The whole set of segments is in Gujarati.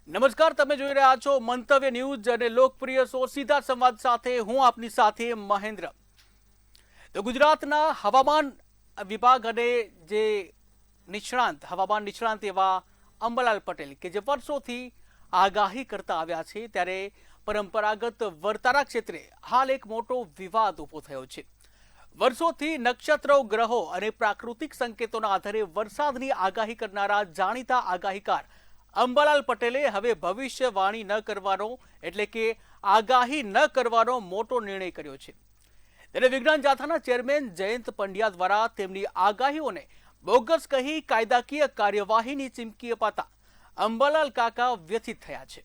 નમસ્કાર, તમે જોઈ રહ્યા છો મંતવ્ય ન્યૂઝ અને લોકપ્રિય શો સીધા સંવાદ સાથે હું આપની સાથે મહેન્દ્ર. તો ગુજરાતના હવામાન વિભાગ અને જે હવામાન નિષ્ણાંત એવા અંબાલાલ પટેલ કે જે વર્ષોથી આગાહી કરતા આવ્યા છે, ત્યારે પરંપરાગત વર્તારા ક્ષેત્રે હાલ એક મોટો વિવાદ ઊભો થયો છે. વર્ષોથી નક્ષત્રો, ગ્રહો અને પ્રાકૃતિક સંકેતોના આધારે વરસાદની આગાહી કરનારા જાણીતા આગાહીકાર અંબાલાલ પટેલે હવે ભવિષ્યવાણી ન કરવાનો એટલે કે આગાહી ન કરવાનો મોટો નિર્ણય કર્યો છે. ત્યારે વિજ્ઞાન જાથાના ચેરમેન જયંત પંડ્યા દ્વારા તેમની આગાહીઓને બોગસ કહી કાયદાકીય કાર્યવાહીની ચીમકી અપાતા અંબાલાલ કાકા વ્યથિત થયા છે.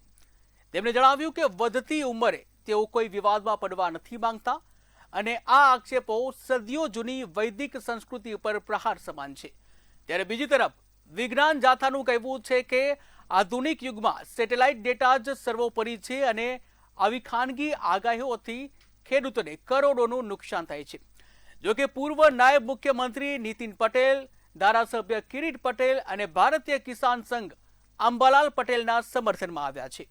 તેમણે જણાવ્યું કે વધતી ઉંમરે તેઓ કોઈ વિવાદમાં પડવા નથી માંગતા અને આ આક્ષેપો સદીઓ જૂની વૈદિક સંસ્કૃતિ ઉપર પ્રહાર સમાન છે. ત્યારે બીજી તરફ વિજ્ઞાન જાથાનું કહેવું છે કે આધુનિક યુગમાં સેટેલાઇટ ડેટા જ સર્વોપરી છે અને આવી ખાનગી આગાહીઓથી ખેડૂતોને કરોડોનું નુકસાન થાય છે. જોકે પૂર્વ નાયબ મુખ્યમંત્રી નીતિન પટેલ, ધારાસભ્ય કિરીટ પટેલ અને ભારતીય કિસાન સંઘ અંબાલાલ પટેલના સમર્થનમાં આવ્યા છે.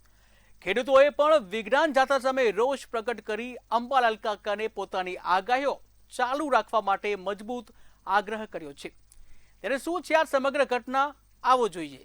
ખેડૂતોએ પણ વિજ્ઞાન જાથા સામે રોષ પ્રગટ કરી અંબાલાલ કાકાને પોતાની આગાહીઓ ચાલુ રાખવા માટે મજબૂત આગ્રહ કર્યો છે. ત્યારે શું છે આ સમગ્ર ઘટના, આવો જોઈએ.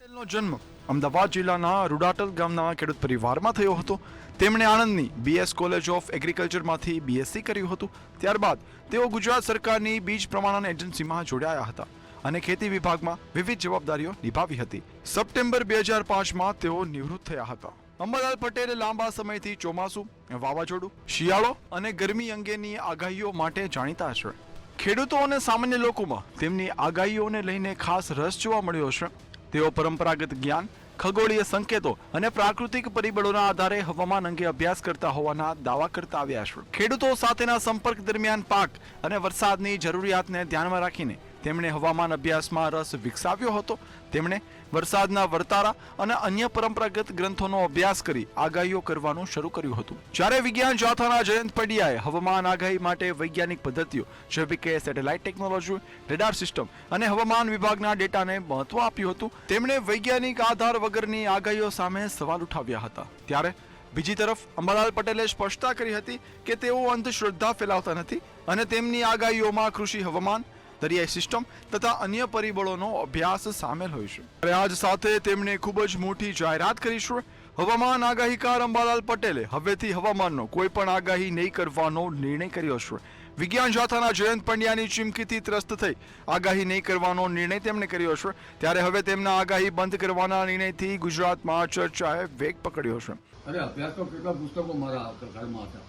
પટેલનો જન્મ અમદાવાદ જિલ્લાના રૂડાટલ ગામના ખેડૂત પરિવારમાં થયો હતો. તેમણે આણંદની બીએસ કોલેજ ઓફ એગ્રીકલ્ચરમાંથી બીએસસી કર્યું હતું. ત્યારબાદ તેઓ ગુજરાત સરકારની બીજ પ્રમાણન એજન્સીમાં જોડાયા હતા અને ખેતી વિભાગમાં વિવિધ જવાબદારીઓ નિભાવી હતી. સપ્ટેમ્બર 2005માં તેઓ નિવૃત્ત થયા હતા. અંબાલાલ પટેલે લાંબા સમયથી ચોમાસું, વાવાઝોડું, શિયાળો અને ગરમી અંગેની આગાહીઓ માટે જાણીતા છે. ખેડૂતો અને સામાન્ય લોકોમાં તેમની આગાહીઓને લઈને ખાસ રસ જોવા મળ્યો છે. તેઓ પરંપરાગત જ્ઞાન, ખગોળીય સંકેતો અને પ્રાકૃતિક પરિબળોના આધારે હવામાન અંગે અભ્યાસ કરતા હોવાના દાવા કરતા આવ્યા છે. ખેડૂતો સાથેના સંપર્ક દરમિયાન પાક અને વરસાદની જરૂરિયાતને ધ્યાનમાં રાખીને તેમણે હવામાન અભ્યાસમાં રસ વિકસાવ્યો હતો. તેમણે વરસાદના વર્તારા અને અન્ય પરંપરાગત ગ્રંથોનો અભ્યાસ કરી આગાહીઓ કરવાનું શરૂ કર્યું હતું. જ્યારે વિજ્ઞાન જાથાના જયંત પંડ્યાએ હવામાન આગાહી માટે વૈજ્ઞાનિક પદ્ધતિઓ જેવી કે સેટેલાઇટ ટેકનોલોજી, રેડાર સિસ્ટમ અને હવામાન વિભાગના ડેટાને મહત્વ આપ્યું હતું, તેમણે વૈજ્ઞાનિક આધાર વગરની આગાહીઓ સામે સવાલ ઉઠાવ્યા હતા. ત્યારે બીજી તરફ અંબાલાલ પટેલે સ્પષ્ટતા કરી હતી કે તેઓ અંધશ્રદ્ધા ફેલાવતા નથી અને તેમની આગાહીઓમાં કૃષિ, હવામાન, દરિયાઈ સિસ્ટમ તથા અન્ય પરિબળોનો અભ્યાસ સામેલ હોય છે. આજ સાથે તેમણે ખૂબ જ મોટી જાહેરાત કરી છે. હવામાન આગાહીકાર અંબાલાલ પટેલે હવેથી હવામાનનો કોઈ પણ આગાહી નહીં કરવાનો નિર્ણય કર્યો છે. વિજ્ઞાન જાથાના જયંત પંડ્યાની ચીમકીથી ત્રસ્ત થઈ આગાહી નહીં કરવાનો નિર્ણય તેમણે કર્યો છે. ત્યારે હવે તેમના આગાહી બંધ કરવાના નિર્ણયથી ગુજરાતમાં ચર્ચાએ વેગ પકડ્યો છે. અરે અભ્યાસ તો કેટલા પુસ્તકો મારા ઘરમાં હતા.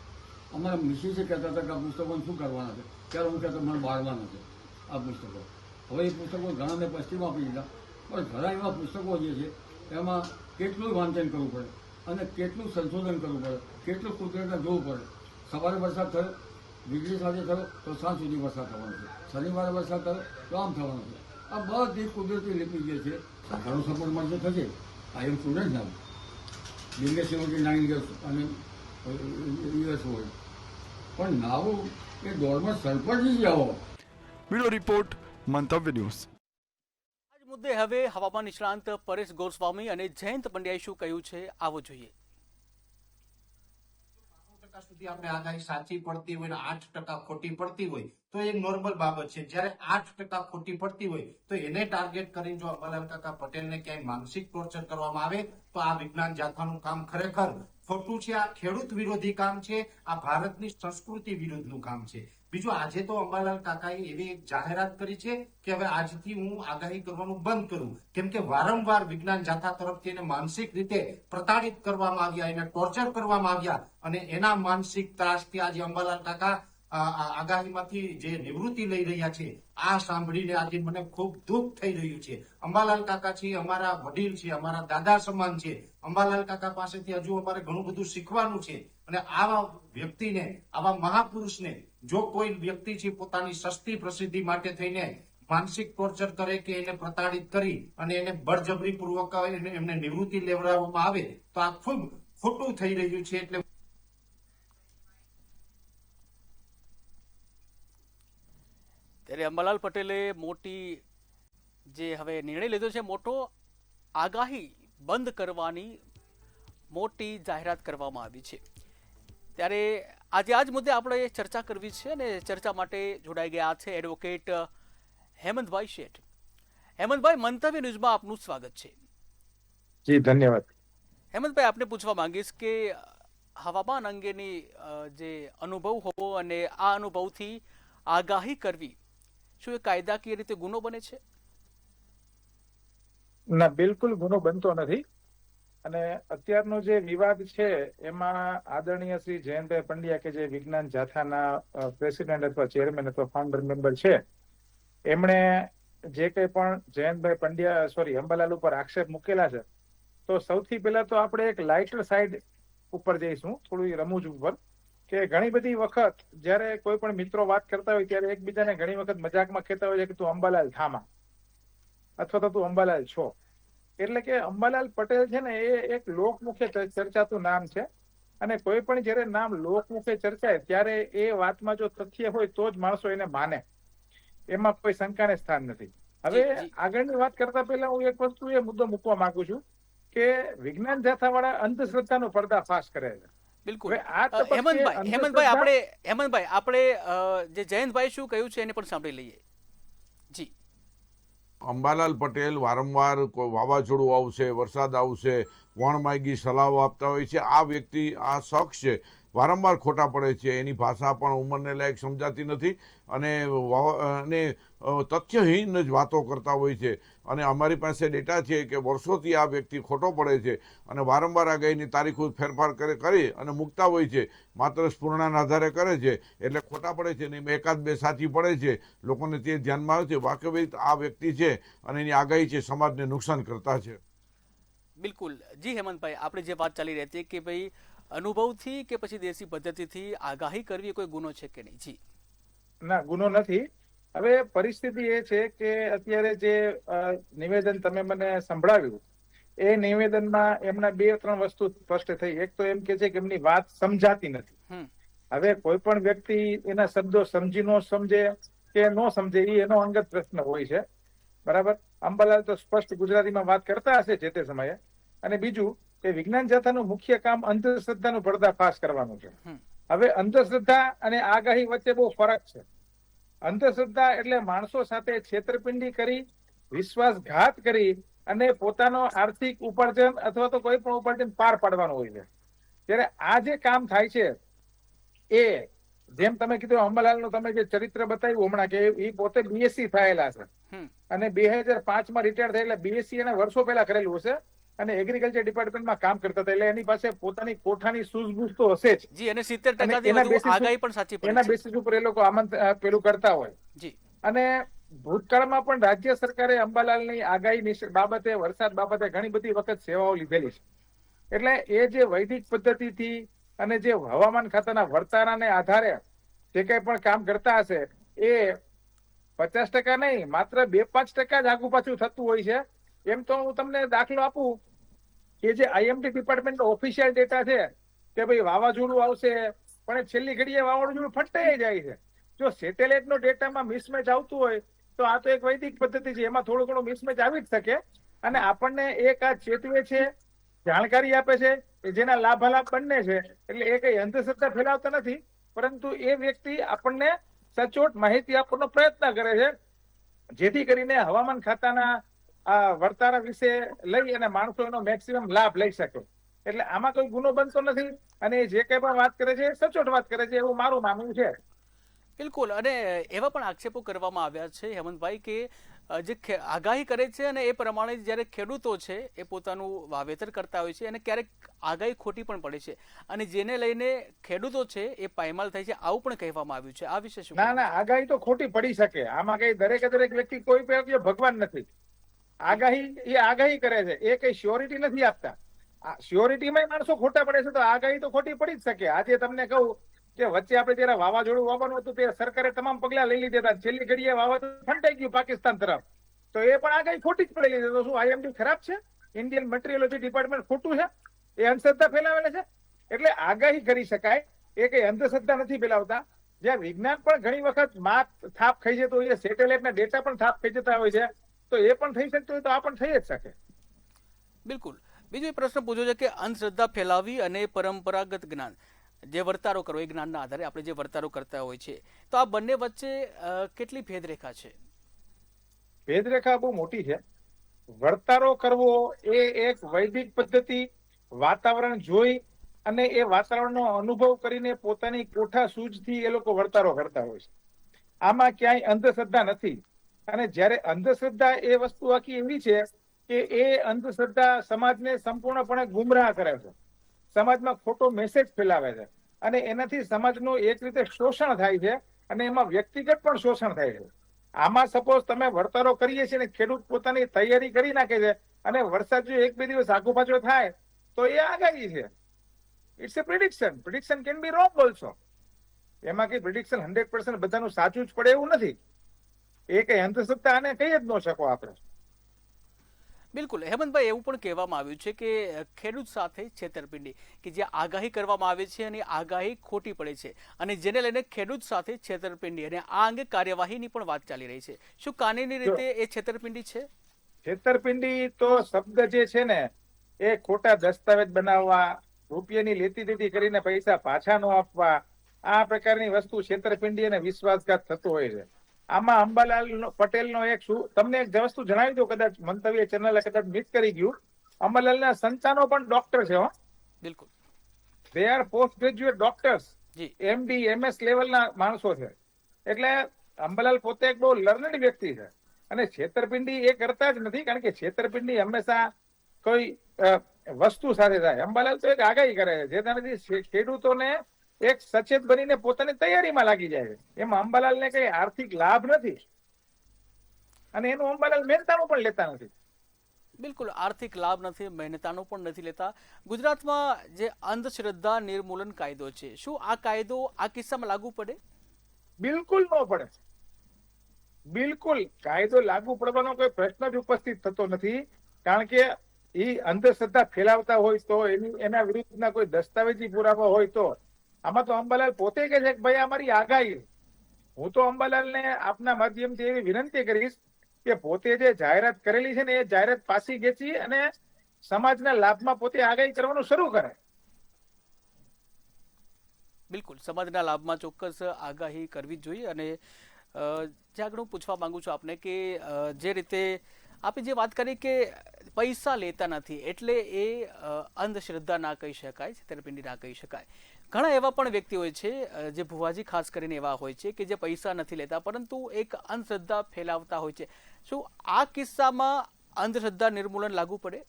અમારા મિસિસે કહેતા હતા કે આ પુસ્તકો શું કરવાના છે, ત્યારે હું કહેતો મને બાળવાના છે આ પુસ્તકો. હવે એ પુસ્તકો ઘણા મેં પશ્ચિમ આપી દીધા, પણ ઘણા એવા પુસ્તકો જે છે એમાં કેટલું વાંચન કરવું પડે અને કેટલું સંશોધન કરવું પડે, કેટલું કુદરતને જોવું પડે. સવારે વરસાદ થયો, વીજળી સાથે થયો તો સાંજ સુધી વરસાદ થવાનો છે, શનિવારે વરસાદ થયો તો આમ થવાનો છે. આ બધી કુદરતી લીટી જે છે સરકારનો સપોર્ટ મળશે થશે. આઈ એમ સ્ટુડન્ટ નામ બિલ્ડર 79 યર્સ અને યુએસ હોય, પણ નાવો એ દોડમાં સરપંચ જ આવો. બ્યુરો રિપોર્ટ, મંતવ્ય ન્યૂઝ. આ મુદ્દે હવે હવામાન નિષ્ણાંત પરેશ ગોસ્વામી અને જયંત પંડ્યાએ શું કહ્યું છે, આવો જોઈએ. સુધી આપણે આગાહી સાચી પડતી હોય ને 8% ખોટી પડતી હોય તો એ નોર્મલ બાબત છે. જ્યારે 8% ખોટી પડતી હોય તો એને ટાર્ગેટ કરીને જો અંબાલાલ કાકા પટેલને ક્યાંય માનસિક ટોર્ચર કરવામાં આવે તો આ વિજ્ઞાન જાથાનું કામ ખરેખર ખોટું છે. આ ખેડૂત વિરોધી કામ છે, આ ભારતની સંસ્કૃતિ વિરુદ્ધનું કામ છે. બીજું, આજે તો અંબાલાલ કાકાએ એવી એક જાહેરાત કરી છે કે હવે આજથી હું આગાહી કરવાનું બંધ કરું, કેમ કે વારંવાર વિજ્ઞાન જાથા તરફથી એને માનસિક રીતે પ્રતાડિત કરવામાં આવ્યા, એને ટોર્ચર કરવામાં આવ્યા અને એના માનસિક ત્રાસથી આજે અંબાલાલ કાકા આગાહીમાંથી જે નિવૃત્તિ લઈ રહ્યા છે. આ સાંભળીને આજે મને ખૂબ દુઃખ થઈ રહ્યું છે. અંબાલાલ કાકા છે, અમારા વડીલ છે, અમારા દાદા સમાન છે. અંબાલાલ કાકા પાસેથી હજુ અમારે ઘણું બધું શીખવાનું છે અને આવા વ્યક્તિને, આવા મહાપુરુષને જો કોઈ વ્યક્તિ છે પોતાની સસ્તી પ્રસિદ્ધિ માટે થઈને માનસિક ટોર્ચર કરે કે એને પ્રતાડિત કરી અને એને બળજબરી પૂર્વક એમને નિવૃત્તિ લેવડાવવામાં આવે તો આ ખૂબ ખોટું થઈ રહ્યું છે. એટલે ત્યારે અંબાલાલ પટેલે મોટી જે હવે નિર્ણય લીધો છે મોટો, આગાહી બંધ કરવાની મોટી જાહેરાત કરવામાં આવી છે ત્યારે આજે આ જ મુદ્દે આપણે ચર્ચા કરવી છે અને ચર્ચા માટે જોડાઈ ગયા છે એડવોકેટ હેમંતભાઈ શેઠ. હેમંતભાઈ, મંતવ્ય ન્યૂઝમાં આપનું સ્વાગત છે. જી ધન્યવાદ. હેમંતભાઈ, આપને પૂછવા માંગીશ કે હવામાન અંગેની જે અનુભવ હોવો અને આ અનુભવથી આગાહી કરવી, શું એ કાયદાકીય રીતે ગુનો બને છે? ના, બિલકુલ ગુનો બનતો નથી. અને અત્યારનો જે વિવાદ છે એમાં આદરણીય શ્રી જયંતભાઈ પંડ્યા કે જે વિજ્ઞાન જાથાના પ્રેસિડેન્ટ અથવા ચેરમેન અથવા ફાઉન્ડર મેમ્બર છે, એમણે જે કંઈ પણ જયંતભાઈ પંડ્યા અંબાલાલ ઉપર આક્ષેપ મૂકેલા છે, તો સૌથી પહેલા તો આપણે એક લાઇટર સાઈડ ઉપર જઈશું, થોડું રમૂજ ઉપર, કે ઘણી બધી વખત જયારે કોઈ પણ મિત્રો વાત કરતા હોય ત્યારે એકબીજાને ઘણી વખત મજાકમાં કહેતા હોય છે કે તું અંબાલાલ થામા અથવા તો તું અંબાલાલ છો. એટલે કે અંબાલાલ પટેલ છે ને એ એક લોકમુખે ચર્ચાતું નામ છે અને કોઈ પણ જયારે નામ લોકમુખે ચર્ચાય ત્યારે એ વાતમાં જો તથ્ય હોય તો જ માણસો એને માને, એમાં કોઈ શંકાને સ્થાન નથી. હવે આગળની વાત કરતા પહેલા હું એક વસ્તુ એ મુદ્દો મૂકવા માંગુ છું કે વિજ્ઞાન જાથાવાળા અંધશ્રદ્ધાનો પર્દાફાશ કરે છે. બિલકુલ. હેમંતભાઈ, આપણે જે જયંતભાઈ શું કહ્યું છે એને પણ સાંભળી લઈએ. જી. અંબાલાલ પટેલ વારંવાર વાવાઝોડું આવશે, વરસાદ આવશે, વણમાગી સલાહો આપતા હોય છે. આ વ્યક્તિ, આ શખ્સ છે, વારંવાર ખોટા પડે છે. એની ભાષા પણ ઉંમરને લાયક સમજાતી નથી અને તથ્યહીન જ વાતો કરતા હોય છે. અને અમારી પાસે ડેટા છે કે વર્ષોથી આ વ્યક્તિ ખોટો પડે છે અને વારંવાર આગાહીની તારીખો ફેરફાર કરી અને મૂકતા હોય છે. માત્ર સ્ફૂર્ણાના આધારે કરે છે એટલે ખોટા પડે છે. અને એકાદ બે સાચી પડે છે, લોકોને તે ધ્યાનમાં આવે છે. વાસ્તવિક આ વ્યક્તિ છે અને એની આગાહી છે સમાજને નુકસાન કરતા છે. બિલકુલ. જી હેમંતભાઈ, આપણે જે વાત ચાલી રહી હતી કે ભાઈ અનુભવથી કે પછી દેશી પદ્ધતિથી આગાહી કરવી કોઈ ગુનો છે કે નહીં? જી ના, ગુનો નથી. હવે પરિસ્થિતિ એ છે કે અત્યારે જે નિવેદન તમે મને સંભળાવ્યું એ નિવેદનમાં એમના 2-3 વસ્તુ સ્પષ્ટ થઈ. એક તો એમ કે છે કે એમની વાત સમજાતી નથી. હવે કોઈ પણ વ્યક્તિ એના શબ્દો સમજી ન સમજે કે ન સમજે એ એનો અંગત પ્રશ્ન હોય છે, બરાબર. અંબાલાલ તો સ્પષ્ટ ગુજરાતીમાં વાત કરતા હશે જે તે સમયે. અને બીજું કે વિજ્ઞાન જાથાનું મુખ્ય કામ અંધશ્રદ્ધાનું પર્દાફાશ કરવાનું છે. હવે અંધશ્રદ્ધા અને આગાહી વચ્ચે બહુ ફરક છે. અંધશ્રદ્ધા એટલે માણસો સાથે છેતરપિંડી કરી, વિશ્વાસઘાત કરી અને પોતાનો આર્થિક ઉપાર્જન અથવા તો કોઈ પણ ઉપાર્જન પાર પાડવાનું હોય છે. ત્યારે આ જે કામ થાય છે એ જેમ તમે કીધું અંબાલાલનું તમે જે ચરિત્ર બતાવ્યું હમણાં કે એ પોતે બીએસસી થયેલા છે અને 2005માં રિટાયર થયેલા. બીએસસી એને વર્ષો પહેલા કરેલું હશે અને એગ્રીકલ્ચર ડિપાર્ટમેન્ટમાં કામ કરતા હતા. એટલે એની પાસે પોતાની કોઠાની સૂઝબૂઝ તો હશે જ. જી. અને 70% આગાહી પણ સાચી પડે. એના બેસિસ ઉપર એ લોકો પેલું કરતા હોય. જી. અને ભૂતકાળમાં પણ રાજ્ય સરકારે અંબાલાલની આગાહી બાબતે, વરસાદ બાબતે ઘણી બધી વખત સેવાઓ લીધેલી છે. એટલે એ જે વૈદિક પદ્ધતિથી અને જે હવામાન ખાતાના વર્તારાને આધારે જે કંઈ પણ કામ કરતા હશે એ 50% નહીં, માત્ર 2-5% જ આગુ પાછું થતું હોય છે. એમ તો હું તમને દાખલો આપું કે જે આઈએમડી ડિપાર્ટમેન્ટનો ઓફિશિયલ ડેટા છે કે ભાઈ વાવાઝોડું આવશે, પણ છેલ્લી ઘડીએ વાવાઝોડું ફટાઈ જાય છે. જો સેટેલાઇટનો ડેટામાં મિસમેચ આવતું હોય તો આ તો એક વૈદિક પદ્ધતિ છે, એમાં થોડું ઘણું મિસમેચ આવી જ શકે. અને આપણને એક આ ચેતવે છે, જાણકારી આપે છે, જેના લાભાલાભ બંને છે. એટલે એ કઈ અંધશ્રદ્ધા ફેલાવતા નથી, પરંતુ એ વ્યક્તિ આપણને સચોટ માહિતી આપવાનો પ્રયત્ન કરે છે, જેથી કરીને હવામાન ખાતાના આ વર્તારા વિશે લઈ અને માણસો એનો મેક્સિમમ લાભ લઈ શકે. એટલે આમાં કોઈ ગુનો બનતો નથી અને જે કઈ પણ વાત કરે છે સચોટ વાત કરે છે એવું મારું માનવું છે. બિલકુલ. અને એવા પણ આક્ષેપો કરવામાં આવ્યા છે હેમંતભાઈ કે જે આગાહી કરે છે અને એ પ્રમાણે જ્યારે ખેડૂતો છે એ પોતાનું વાવેતર કરતા હોય છે અને ક્યારેક આગાહી ખોટી પણ પડે છે અને જેને લઈને ખેડૂતો છે એ પાયમાલ થાય છે, આવું પણ કહેવામાં આવ્યું છે. આ વિશે શું? ના, આગાહી તો ખોટી પડી શકે. આમાં કઈ દરેક વ્યક્તિ કોઈ ભગવાન નથી. આગાહી કરે છે, એ કઈ શ્યોરિટી નથી આપતા. શ્યોરિટીમાં માણસો ખોટા પડે છે તો આગાહી તો ખોટી પડી જ શકે. આજે તમને કહું કે વચ્ચે આપણે જયારે વાવાઝોડું આવવાનું હતું તે સરકારે તમામ પગલા લઈ લીધા હતા. છેલ્લી ઘડીએ વાવાઝોડું ફંટાઈ ગયું પાકિસ્તાન તરફ, તો એ પણ આગાહી ખોટી જ પડેલી છે. તો શું આઈએમડી ખરાબ છે? ઇન્ડિયન મેટ્રિયોલોજી ડિપાર્ટમેન્ટ ખોટું છે? એ અંધશ્રદ્ધા ફેલાવેલા છે? એટલે આગાહી કરી શકાય, એ કઈ અંધશ્રદ્ધા નથી ફેલાવતા. જ્યાં વિજ્ઞાન પણ ઘણી વખત માપ થાપ ખાઈ જતું હોય છે, સેટેલાઇટના ડેટા પણ થાપ ખાઈ જતા હોય છે, તો એ પણ થઈ શકતું હોય તો આ પણ થઈ જ શકે. બિલકુલ. બીજો એક પ્રશ્ન પૂછ્યો છે કે અંધશ્રદ્ધા ફેલાવી અને પરંપરાગત જ્ઞાન જે વર્તારો કરવો એ જ્ઞાનના આધારે આપણે જે વર્તારો કરતા હોય છે, તો આ બંને વચ્ચે કેટલી ભેદરેખા છે? ભેદરેખા બહુ મોટી છે. વર્તારો કરવો એ એક વૈદિક પદ્ધતિ, વાતાવરણ જોઈ અને એ વાતાવરણનો અનુભવ કરીને પોતાની કોઠા સૂઝથી એ લોકો વર્તારો કરતા હોય છે. આમાં ક્યાંય અંધશ્રદ્ધા નથી. અને જ્યારે અંધશ્રદ્ધા એ વસ્તુ આખી એવી છે કે એ અંધશ્રદ્ધા સમાજને સંપૂર્ણપણે ગુમરાહ કરે છે, સમાજમાં ખોટો મેસેજ ફેલાવે છે અને એનાથી સમાજનું એક રીતે શોષણ થાય છે અને એમાં વ્યક્તિગત પણ શોષણ થાય છે. આમાં સપોઝ તમે વર્તારો કરીએ છીએ ને ખેડૂત પોતાની તૈયારી કરી નાખે છે અને વરસાદ જો 1-2 દિવસ આગુ પાછો થાય તો એ આગાહી છે. It's a prediction. Prediction can be wrong also. એમાં કઈ પ્રિડિક્શન 100% બધાનું સાચું જ પડે એવું નથી. એ કઈ અંધશ્રદ્ધા આને કહી જ ન શકો આપણે. બિલકુલ. હેમંતભાઈ, એવું પણ કહેવામાં આવ્યું છે કે ખેડૂત સાથે છેતરપિંડી, કે જે આગાહી કરવામાં આવે છે અને આગાહી ખોટી પડે છે અને જેને લઈને ખેડૂત સાથે છેતરપિંડી અને આ અંગે કાર્યવાહીની પણ વાત ચાલી રહી છે. શું કાનૂની રીતે એ છેતરપિંડી છે? છેતરપિંડી તો શબ્દ જે છે ને એ ખોટા દસ્તાવેજ બનાવવા, રૂપિયાની લેતી દેતી કરીને પૈસા પાછા ન આપવા, આ પ્રકારની વસ્તુ છેતરપિંડી અને વિશ્વાસઘાત થતો હોય છે. આમાં અંબાલાલ પટેલનો તમને એક વસ્તુ જણાવી દઉં, કદાચ મંતવ્ય ચેનલે કદાચ મિસ કરી ગયું. અંબાલાલના સંતાનો પણ ડોક્ટર છે. બિલકુલ. They are post graduate doctors, જી. એમડી MS લેવલના માણસો છે. એટલે અંબાલાલ પોતે એક બહુ લર્નડ વ્યક્તિ છે અને છેતરપિંડી એ કરતા જ નથી, કારણ કે છેતરપિંડી હંમેશા કોઈ વસ્તુ સાથે થાય. અંબાલાલ તો એક આગાહી કરે છે જેનાથી ખેડૂતોને એક સચેત બનીને પોતાની તૈયારીમાં લાગી જાય છે. એમાં અંબાલાલને કઈ આર્થિક લાભ નથી અને એનું અંબાલાલ મહેનતાનું પણ લેતા નથી. બિલકુલ, આર્થિક લાભ નથી, મહેનતાનો પણ નથી લેતા. ગુજરાતમાં જે અંધશ્રદ્ધા નિર્મૂલન કાયદો છે, શું આ કાયદો આ કિસ્સામાં લાગુ પડે? બિલકુલ ન પડે. બિલકુલ કાયદો લાગુ પડવાનો કોઈ પ્રશ્ન જ ઉપસ્થિત થતો નથી, કારણ કે એ અંધશ્રદ્ધા ફેલાવતા હોય તો એના વિરુદ્ધના કોઈ દસ્તાવેજી પુરાવા હોય તો. આમાં તો અંબાલાલ પોતે કહે છે કે ભાઈ અમારી આગાહી. હું તો અંબાલાલને આપના માધ્યમથી એવી વિનંતી કરીશ કે પોતે જે જાહેરાત કરેલી છે ને એ જાહેરાત પાછી ખેંચી અને સમાજના લાભમાં પોતે આગાહી કરવાનું શરૂ કરે. બિલકુલ, સમાજના લાભમાં ચોક્કસ આગાહી કરવી જ જોઈએ. અને જે આગળ હું પૂછવા માંગુ છું આપને કે જે રીતે આપણે જે વાત કરી કે પૈસા લેતા નથી એટલે એ અંધશ્રદ્ધા ના કહી શકાય, છેતરપિંડી ના કહી શકાય. ઘણા એવા પણ વ્યક્તિ હોય છે, જે ભુવાજી ખાસ કરીને એવા હોય છે કે જે પૈસા નથી લેતા પરંતુ એક અંધશ્રદ્ધા ફેલાવતા હોય છે. શું આ કિસ્સામાં અંધશ્રદ્ધા નિર્મૂલન લાગુ પડે?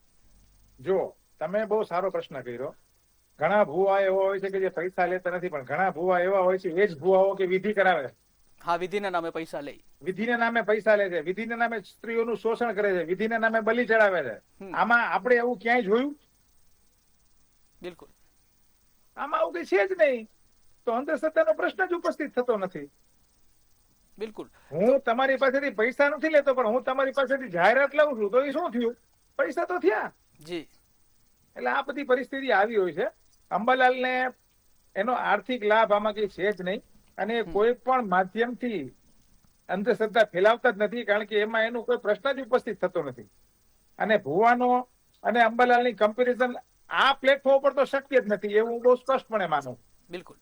જો તમે બહુ સારો પ્રશ્ન કર્યો. ઘણા ભુવા એવા હોય છે કે જે પૈસા લેતા નથી, પણ ઘણા ભુવા એવા હોય છે એ જ ભુવાઓ કે વિધિ કરાવે. હા, વિધિના નામે પૈસા લે. વિધિના નામે પૈસા લે છે, વિધિના નામે સ્ત્રીઓનું શોષણ કરે છે, વિધિના નામે બલિ ચડાવે છે. આમાં આપણે એવું ક્યાંય જોયું? બિલકુલ. આમાં આવું કઈ છે જ નહીં. તો અંધશ્રદ્ધાનો પ્રશ્ન જ ઉપસ્થિત થતો નથી. બિલકુલ. હું તમારી પાસેથી પૈસા નથી લેતો, પણ હું તમારી પાસેથી જાહેરાત લઉં છું તો એ શું થયું? પૈસા તો થયા. જી. એટલે આ બધી પરિસ્થિતિ આવી હોય છે. અંબાલાલને એનો આર્થિક લાભ આમાં કઈ છે જ નહીં અને કોઈ પણ માધ્યમથી અંધશ્રદ્ધા ફેલાવતા જ નથી, કારણ કે એમાં એનું કોઈ પ્રશ્ન જ ઉપસ્થિત થતો નથી. અને ભુવાનો અને અંબાલાલની કમ્પેરિઝન આ પ્લેટફોર્મ પર તો શક્ય જ નથી, એવું હું બહુ સ્પષ્ટપણે માનું. બિલકુલ.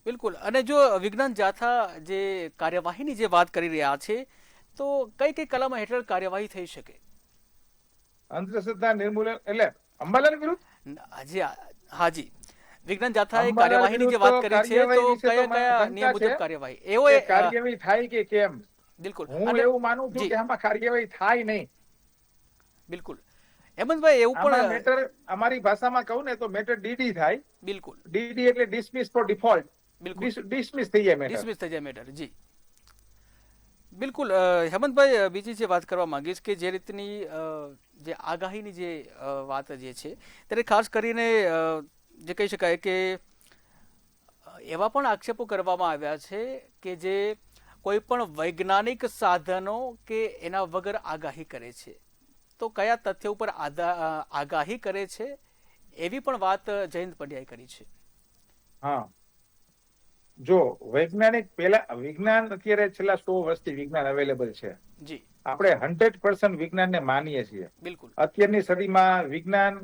બિલકુલ. અને જો વિજ્ઞાન જાથા જે કાર્યવાહીની જે વાત કરી રહ્યા છે તો કઈ કઈ કલમ હેઠળ કાર્યવાહી થઈ શકે? અંધશ્રદ્ધા નિર્મૂલન એટલે અંબાલાલ વિરુદ્ધ? હાજી, વિજ્ઞાન જાથાએ કાર્યવાહીની જે વાત કરી છે તો કયા કયા નિયમ મુજબ કાર્યવાહી એવો કાર્યવાહી થાય કે કેમ? બિલકુલ, હું એવું માનું છું કે આમાં કાર્યવાહી થાય નહીં. બિલકુલ. હેમંતભાઈ, એવું પણ મેટર અમારી ભાષામાં કહું ને તો મેટર ડીડી થાય. બિલકુલ. ડીડી એટલે ડિસમિસ ફોર ડિફોલ્ટ. બિલકુલ, ડિસમિસ થઈ જાય મેટર. ડિસમિસ થઈ જાય મેટર. જી બિલકુલ. હેમંતભાઈ, બીજી જે વાત કરવા માંગીશ કે જે રીતની જે આગાહીની જે વાત જે છે ત્યારે ખાસ કરીને જે કહી શકાય કે એવા પણ આક્ષેપો કરવામાં આવ્યા છે કે જે કોઈ પણ વૈજ્ઞાનિક સાધનો કે એના વગર આગાહી કરે છે. તો કયા તથ્ય ઉપર આગાહી કરે છે એવી પણ વાત જયંત પંડ્યાએ કરી છે. હા, જો વૈજ્ઞાનિક પેલા વિજ્ઞાન અત્યારે છેલ્લા 100 વર્ષથી વિજ્ઞાન અવેલેબલ છે. જી. આપણે 100% વિજ્ઞાનને માનીએ છીએ. બિલકુલ અત્યારની સદીમાં વિજ્ઞાન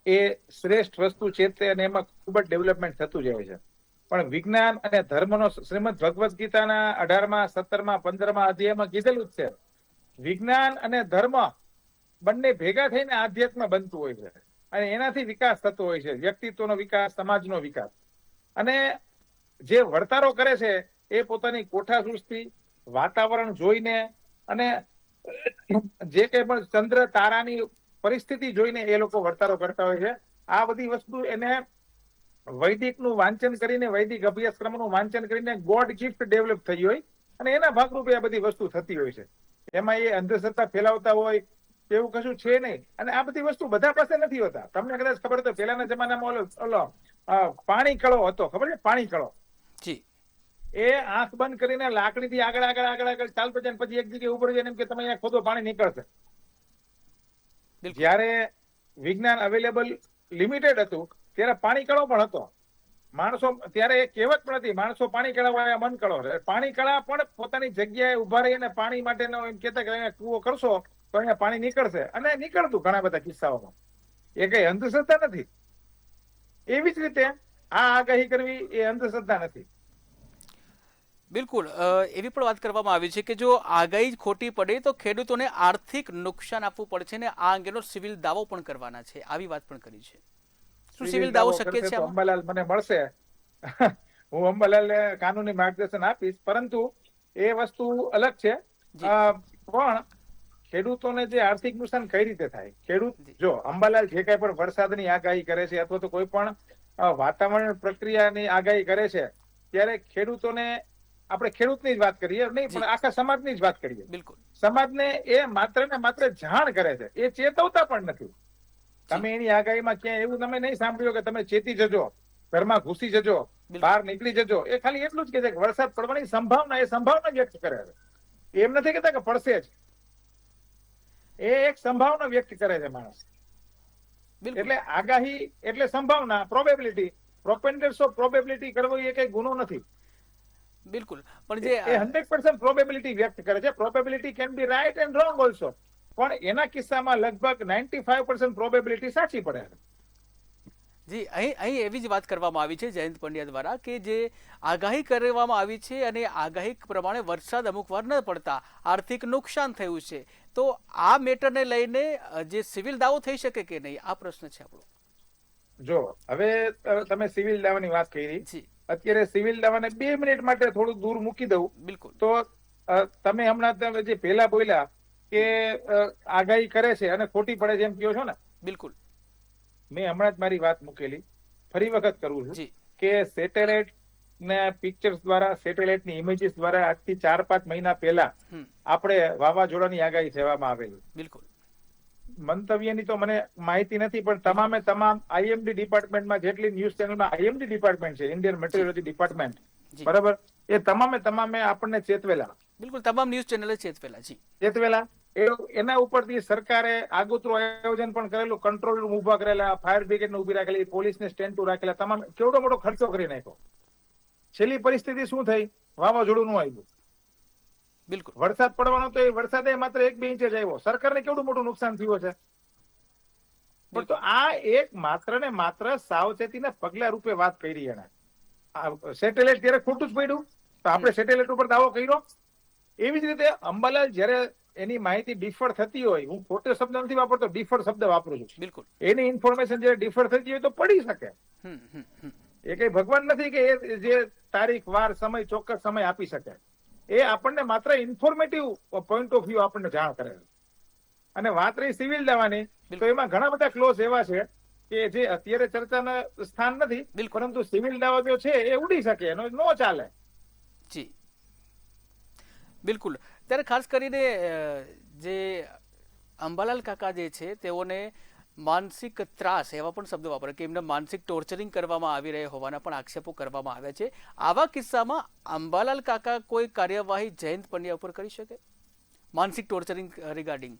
એ શ્રેષ્ઠ વસ્તુ છે તે અને એમાં ખૂબ જ ડેવલપમેન્ટ થતું જાય છે. પણ વિજ્ઞાન અને ધર્મનો શ્રીમદ ભગવદ્ ગીતાના 18માં 17માં 15માં અધ્યાયમાં કીધેલું જ છે, વિજ્ઞાન અને ધર્મ બંને ભેગા થઈને આધ્યાત્મ બનતું હોય છે અને એનાથી વિકાસ થતો હોય છે, વ્યક્તિત્વનો વિકાસ, સમાજનો વિકાસ. અને જે વર્તારો કરે છે એ પોતાની કોઠાસૂઝથી, વાતાવરણ જોઈને અને જે કંઈ પણ ચંદ્ર તારાની પરિસ્થિતિ જોઈને એ લોકો વર્તારો કરતા હોય છે. આ બધી વસ્તુ એને વૈદિકનું વાંચન કરીને, વૈદિક અભ્યાસક્રમનું વાંચન કરીને ગોડ ગિફ્ટ ડેવલપ થઈ હોય અને એના ભાગરૂપે આ બધી વસ્તુ થતી હોય છે. એમાં એ અંધશ્રદ્ધા ફેલાવતા હોય એવું કશું છે નહીં. અને આ બધી વસ્તુ બધા પાસે નથી હોતા. તમને કદાચ ખબર હોય તો પહેલાના જમાનામાં ઓલો પાણી કળો હતો, ખબર છે? પાણી કળો. જી એ આંખ બંધ કરીને લાકડીથી આગળ આગળ આગળ આગળ ચાલતો જાય, પછી એક જગ્યાએ ઉપર જઈને એમ કે તમે અહીંયા ખોદો, પાણી નીકળશે. જ્યારે વિજ્ઞાન અવેલેબલ લિમિટેડ હતું ત્યારે પાણી કળો પણ હતો. માણસો ત્યારે એ કહેવત પણ હતી, માણસો પાણી કળાવા મન કળો. પાણી કળા પણ પોતાની જગ્યાએ ઉભા રહીને પાણી માટેનો એમ કહેતા કે અહીંયા કૂવો કરશો તો અહીંયા પાણી નીકળશે, અને નીકળતું ઘણા બધા કિસ્સાઓમાં. એ કઈ અંધશ્રદ્ધા નથી. એવી જ રીતે આ આગાહી કરવી એ અંધશ્રદ્ધા નથી. બિલકુલ એવી પણ વાત કરવામાં આવી છે કે જો આગાહી ખોટી પડે તો ખેડૂતોને આર્થિક નુકસાન આપવું પડશે ને આ અંગેનો સિવિલ દાવો પણ કરવાના છે, આવી વાત પણ કરી છે. શું સિવિલ દાવો શક્ય છે? અંબાલાલ મને મળશે, હું અંબાલાલને કાનૂની માર્ગદર્શન આપીશ, પરંતુ એ વસ્તુ અલગ છે. પણ ખેડૂતોને જે આર્થિક નુકસાન કઈ રીતે થાય? ખેડૂત જો અંબાલાલ જે કઈ પણ વરસાદની આગાહી કરે છે અથવા તો કોઈ પણ વાતાવરણ પ્રક્રિયાની આગાહી કરે છે ત્યારે ખેડૂતોને, આપણે ખેડૂતની જ વાત કરીએ નહીં પણ આખા સમાજની જ વાત કરીએ, બિલકુલ સમાજને એ માત્ર ને માત્ર જાણ કરે છે, એ ચેતવતા પણ નથી. તમે એની આગાહીમાં ક્યાંય એવું તમે નહીં સાંભળ્યું કે તમે ચેતી જજો, ઘરમાં ઘૂસી જજો, બહાર નીકળી જજો. એ ખાલી એટલું જ કે છે કે વરસાદ પડવાની સંભાવના, એ સંભાવના વ્યક્ત કરે છે. એમ નથી કહેતા કે પડશે જ, એ એક સંભાવના વ્યક્ત કરે છે માણસ. એટલે આગાહી એટલે સંભાવના, પ્રોબેબિલિટી. પ્રોપેન્ડર્સ ઓફ પ્રોબેબિલિટી કરવો એ કઈ ગુનો નથી. બિલકુલ, પણ જે 100% પ્રોબેબિલિટી વ્યક્ત કરે છે. Probability can be right and wrong also, પણ એના કિસ્સામાં લગભગ 95% પ્રોબેબિલિટી સાચી પડે. જી અહીં એવી જ વાત કરવામાં આવી છે જયંત પંડ્યા દ્વારા કે જે આગાહી કરવામાં આવી છે અને આગાહી પ્રમાણે વરસાદ અમુક વાર ન પડતા આર્થિક નુકસાન થયું છે, તો આ મેટરને લઈને જે સિવિલ દાવો થઈ શકે કે નહીં, આ પ્રશ્ન છે આપણો. જો હવે તમે સિવિલ દાવાની વાત કરી, અત્યારે સિવિલ દાવાને 2 મિનિટ માટે થોડું દૂર મૂકી દઉં. બિલકુલ. તો તમે હમણાં જે પહેલા બોલ્યા કે આગાહી કરે છે અને ખોટી પડે છે એમ કહો છો ને? બિલકુલ. મેં હમણાં જ મારી વાત મૂકેલી, ફરી વખત કરું છું કે સેટેલાઇટ ના પિક્ચર્સ દ્વારા, સેટેલાઇટની ઇમેજીસ દ્વારા આજથી 4-5 મહિના પહેલા આપણે વાવાઝોડાની આગાહી કરવામાં આવેલી. બિલકુલ. મંતવ્યની તો મને માહિતી નથી, પણ તમામે તમામ આઈએમડી ડિપાર્ટમેન્ટમાં જેટલી ન્યૂઝ ચેનલમાં આઈએમડી ડિપાર્ટમેન્ટ છે, ઇન્ડિયન મેટ્રોલોજી ડિપાર્ટમેન્ટ, બરાબર, એ તમામે આપણને ચેતવેલા. બિલકુલ, તમામ ન્યૂઝ ચેનલે ચેતવેલા. એના ઉપરથી સરકારે આગોતરું આયોજન પણ કરેલું, કંટ્રોલ રૂમ ઉભા કરેલા, ફાયર બ્રિગેડ ઉભી રાખેલી, પોલીસને સ્ટેન્ડ ટુ રાખેલા, તમામ કેવડો મોટો ખર્ચો કરી નાખ્યો. છેલ્લી પરિસ્થિતિ શું થઈ? વાવાઝોડું નું આવ્યું. બિલકુલ. વરસાદ પડવાનો તો એ વરસાદે માત્ર 1-2 ઇંચ જ આવ્યો. સરકારને કેવડું મોટું નુકસાન થયું છે. પણ તો આ એક માત્ર ને માત્ર સાવચેતીના પગલા રૂપે વાત કરી એને. સેટેલાઇટ ત્યારે ખોટું જ પડ્યું તો આપણે સેટેલાઇટ ઉપર દાવો કર્યો. એવી જ રીતે અંબાલાલ જયારે એની માહિતી ડિફર થતી હોય, હું ખોટો શબ્દ નથી વાપરતો, ડિફર શબ્દ વાપરું છું. બિલકુલ. એની ઇન્ફોર્મેશન જયારે ડિફર થતી હોય તો પડી શકે. એ કઈ ભગવાન નથી કે એ જે તારીખ, વાર, સમય, ચોક્કસ સમય આપી શકે. એ આપણને માત્ર ઇન્ફોર્મેટિવ પોઈન્ટ ઓફ વ્યૂ આપણને જાણ કરે. અને વાત રહી સિવિલ દાવાની, તો એમાં ઘણા બધા ક્લોઝ એવા છે કે જે અત્યારે ચર્ચાના સ્થાન નથી, પરંતુ સિવિલ દાવા જો છે એ ઉડી શકે, એનો નો ચાલે. જી બિલકુલ. ત્યારે ખાસ કરીને જે અંબાલાલ કાકા જે છે તેઓને માનસિક ત્રાસ એવા પણ શબ્દો વાપરે કે એમને માનસિક ટોર્ચરિંગ કરવામાં આવી રહ્યા હોવાના પણ આક્ષેપો કરવામાં આવ્યા છે. આવા કિસ્સામાં અંબાલાલ કાકા કોઈ કાર્યવાહી જયંત પંડ્યા ઉપર કરી શકે માનસિક ટોર્ચરિંગ રિગાર્ડિંગ?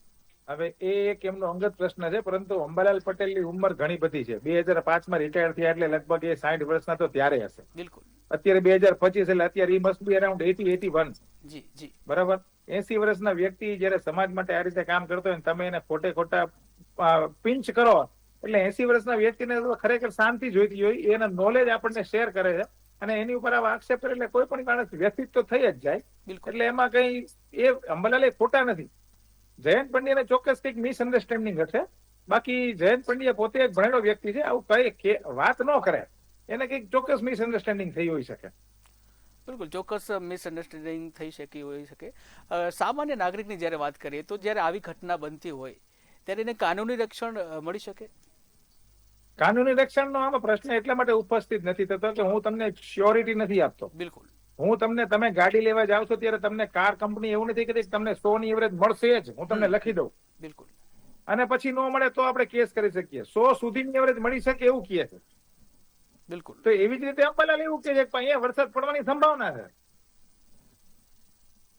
હવે એ એક એમનો અંગત પ્રશ્ન છે, પરંતુ અંબાલાલ પટેલની ઉંમર ઘણી બધી છે. 2005માં રિટાયર થયા એટલે લગભગ એ 60 વર્ષના તો ત્યારે હશે. બિલકુલ. અત્યારે 2025 એટલે અત્યારે ઈ મસ્ટ બી અરાઉન્ડ 80-81. જી જી, બરાબર. 80 વર્ષના વ્યક્તિ જયારે સમાજ માટે આ રીતે કામ કરતો હોય ને તમે એને ખોટા પિંચ કરો, એટલે 80 વર્ષના વ્યક્તિને તો ખરેખર શાંતિ જોઈતી હોય, એના નોલેજ આપણને શેર કરે છે અને એની ઉપર આવા આક્ષેપ કરે એટલે કોઈ પણ માણસ વ્યથિત તો થઈ જ જાય. બિલકુલ. એટલે એમાં કઈ એ અંબાલાલ ખોટા નથી. જયંત પંડ્યાને ચોક્કસ કંઈક મિસઅન્ડરસ્ટેન્ડિંગ હશે, બાકી જયંત પંડ્યા પોતે એક ભણેલો વ્યક્તિ છે, આવું કઈ વાત ન કરે, એને કંઈક ચોક્કસ મિસઅન્ડરસ્ટેન્ડિંગ થઈ હોઈ શકે. બિલકુલ, ચોક્કસ મિસઅન્ડરસ્ટેન્ડિંગ થઈ શકી હોઈ શકે. સામાન્ય નાગરિકની જ્યારે વાત કરીએ તો જ્યારે આવી ઘટના બનતી હોય ત્યારે એને કાનૂની રક્ષણ મળી શકે? કાનૂની રક્ષણનો આમાં પ્રશ્ન એટલા માટે ઉપસ્થિત નથી થતો કે હું તમને શ્યોરિટી નથી આપતો. બિલકુલ. હું તમને, તમે ગાડી લેવા જાવ છો ત્યારે તમને કાર કંપની એવું નથી કહેતી કે તમને 100 ની એવરેજ મળશે જ, હું તમને લખી દઉં. બિલકુલ. અને પછી ન મળે તો આપણે કેસ કરી શકીએ. 100 સુધીની એવરેજ મળી શકે એવું કહે છે. બિલકુલ. તો એવી જ રીતે અંબાલાલ એવું કહે છે કે અહીંયા વરસાદ પડવાની સંભાવના છે,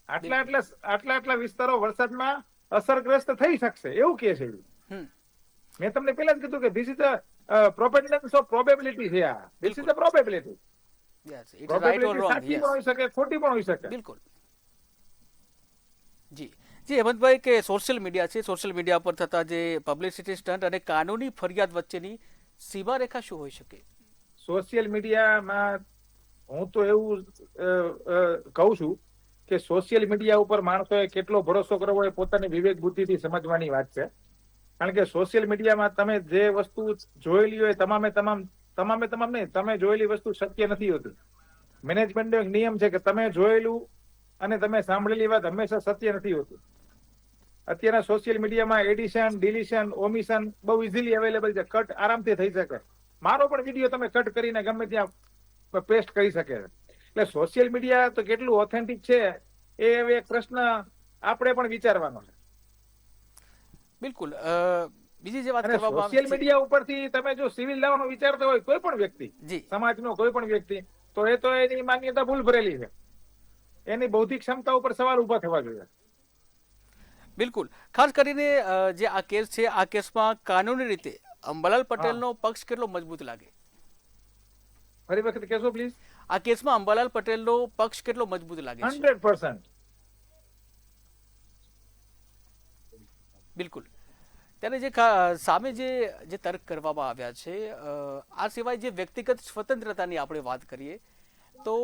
આટલા વિસ્તારો વરસાદમાં અસરગ્રસ્ત થઈ શકશે એવું કહે છે. મેં તમને પેલા જ કીધું કે this is probability of probability છે. આ ધીસ ઇઝ પ્રોબેબિલિટી. પ્રોબેબિલિટી સાચી પણ હોઈ શકે, ખોટી પણ હોઈ શકે. બિલકુલ. જી હેમંતભાઈ, કે સોશિયલ મીડિયા છે, સોશિયલ મીડિયા પર થતા જે પબ્લિસિટી સ્ટન્ટ અને કાનૂની ફરિયાદ વચ્ચેની સીમારેખા શું હોઈ શકે? સોશિયલ મીડિયામાં હું તો એવું કહું છું કે સોશિયલ મીડિયા ઉપર માણસોએ કેટલો ભરોસો કરવો એ પોતાની વિવેક બુદ્ધિથી સમજવાની વાત છે. કારણ કે સોશિયલ મીડિયામાં તમે જે વસ્તુ જોયેલી હોય તમામે તમામ નહીં, તમે જોયેલી વસ્તુ સત્ય નથી હોતી. મેનેજમેન્ટનો એક નિયમ છે કે તમે જોયેલું અને તમે સાંભળેલી વાત હંમેશા સત્ય નથી હોતું. અત્યારના સોશિયલ મીડિયામાં એડિશન, ડિલીશન, ઓમિશન બહુ ઇઝીલી અવેલેબલ છે. કટ આરામથી થઈ શકે. મારો પણ વિડીયો તમે કટ કરીને ગમે ત્યાં પેસ્ટ કરી શકે છે. એટલે સોશિયલ મીડિયા તો કેટલું ઓથેન્ટિક છે એ હવે એક પ્રશ્ન આપણે પણ વિચારવાનો છે. બિલકુલ. બીજી જે વાત અને કરવામાં સોશિયલ મીડિયા ઉપરથી તમે જો સિવિલ લાવવાનું વિચારતા હોય કોઈ પણ વ્યક્તિ, જી, સમાજનો કોઈ પણ વ્યક્તિ, તો એ તો એની માન્યતા ભૂલ ભરેલી છે. એની બૌદ્ધિક ક્ષમતા ઉપર સવાલ ઉભા થવા જોઈએ. બિલકુલ. ખાસ કરીને જે આ કેસ છે, આ કેસમાં કાનૂની રીતે અંબાલાલ પટેલનો પક્ષ કેટલો મજબૂત લાગે? ફરી વખત કહેશો પ્લીઝ. આ કેસમાં અંબાલાલ પટેલનો પક્ષ કેટલો મજબૂત લાગે છે? 100%. બિલકુલ. ત્યારે જે સામે જે તર્ક કરવામાં આવ્યા છે, આ સિવાય જે વ્યક્તિગત સ્વતંત્રતાની આપણે વાત કરીએ તો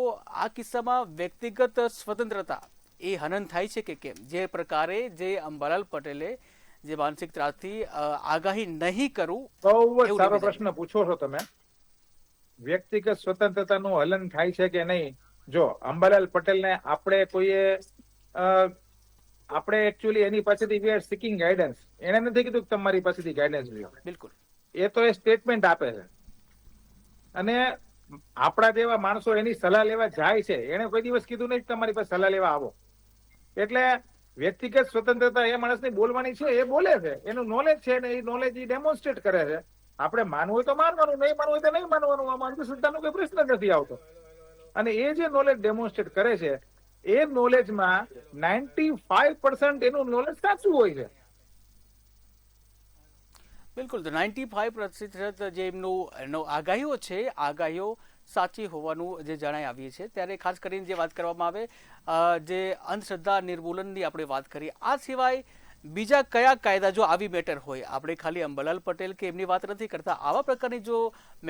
આ કિસ્સામાં વ્યક્તિગત સ્વતંત્રતા એ હનન થાય છે કે કેમ? જે પ્રકારે જે અંબાલાલ પટેલે જે માનસિક ત્રાસથી આગાહી નહીં કરું, બહુ જ સારો પ્રશ્ન પૂછો છો તમે. વ્યક્તિગત સ્વતંત્રતાનું હલન થાય છે કે નહીં? જો અંબાલાલ પટેલને આપણે એકચ્યુઅલી એની પાસેથી વી આર સિકિંગ ગાઈડન્સ. એને નથી કીધું કે તમારી પાસેથી ગાઈડન્સ લ્યો. બિલકુલ. એ તો એ સ્ટેટમેન્ટ આપે છે અને આપણા જેવા માણસો એની સલાહ લેવા જાય છે. એને કોઈ દિવસ કીધું નહીં કે તમારી પાસે સલાહ લેવા આવો. એટલે વ્યક્તિગત સ્વતંત્રતા એ માણસની બોલવાની છે, એ બોલે છે, એનું નોલેજ છે ને એ નોલેજ એ ડેમોન્સ્ટ્રેટ કરે છે. આપણે માનવું હોય તો માનવાનું, નહીં માનવું હોય તો નહીં માનવાનું. આમાં અંધશ્રદ્ધાનો કોઈ પ્રશ્ન નથી આવતો. અને એ જે નોલેજ ડેમોન્સ્ટ્રેટ કરે છે એ નોલેજમાં 95% એનું નોલેજ સાચું હોય છે. બિલકુલ. તો 95% જે એમનું આગાહીઓ છે, આગાહીઓ સાચી હોવાનું જે જણાઈ આવી છે. ત્યારે ખાસ કરીને જે વાત કરવામાં આવે, જે અંધશ્રદ્ધા નિર્મૂલનની આપણે વાત કરીએ, આ સિવાય બીજા કયા કાયદા, જો આવી મેટર હોય, આપણે ખાલી અંબાલાલ પટેલ કે એમની વાત નથી કરતા, આવા પ્રકારની જો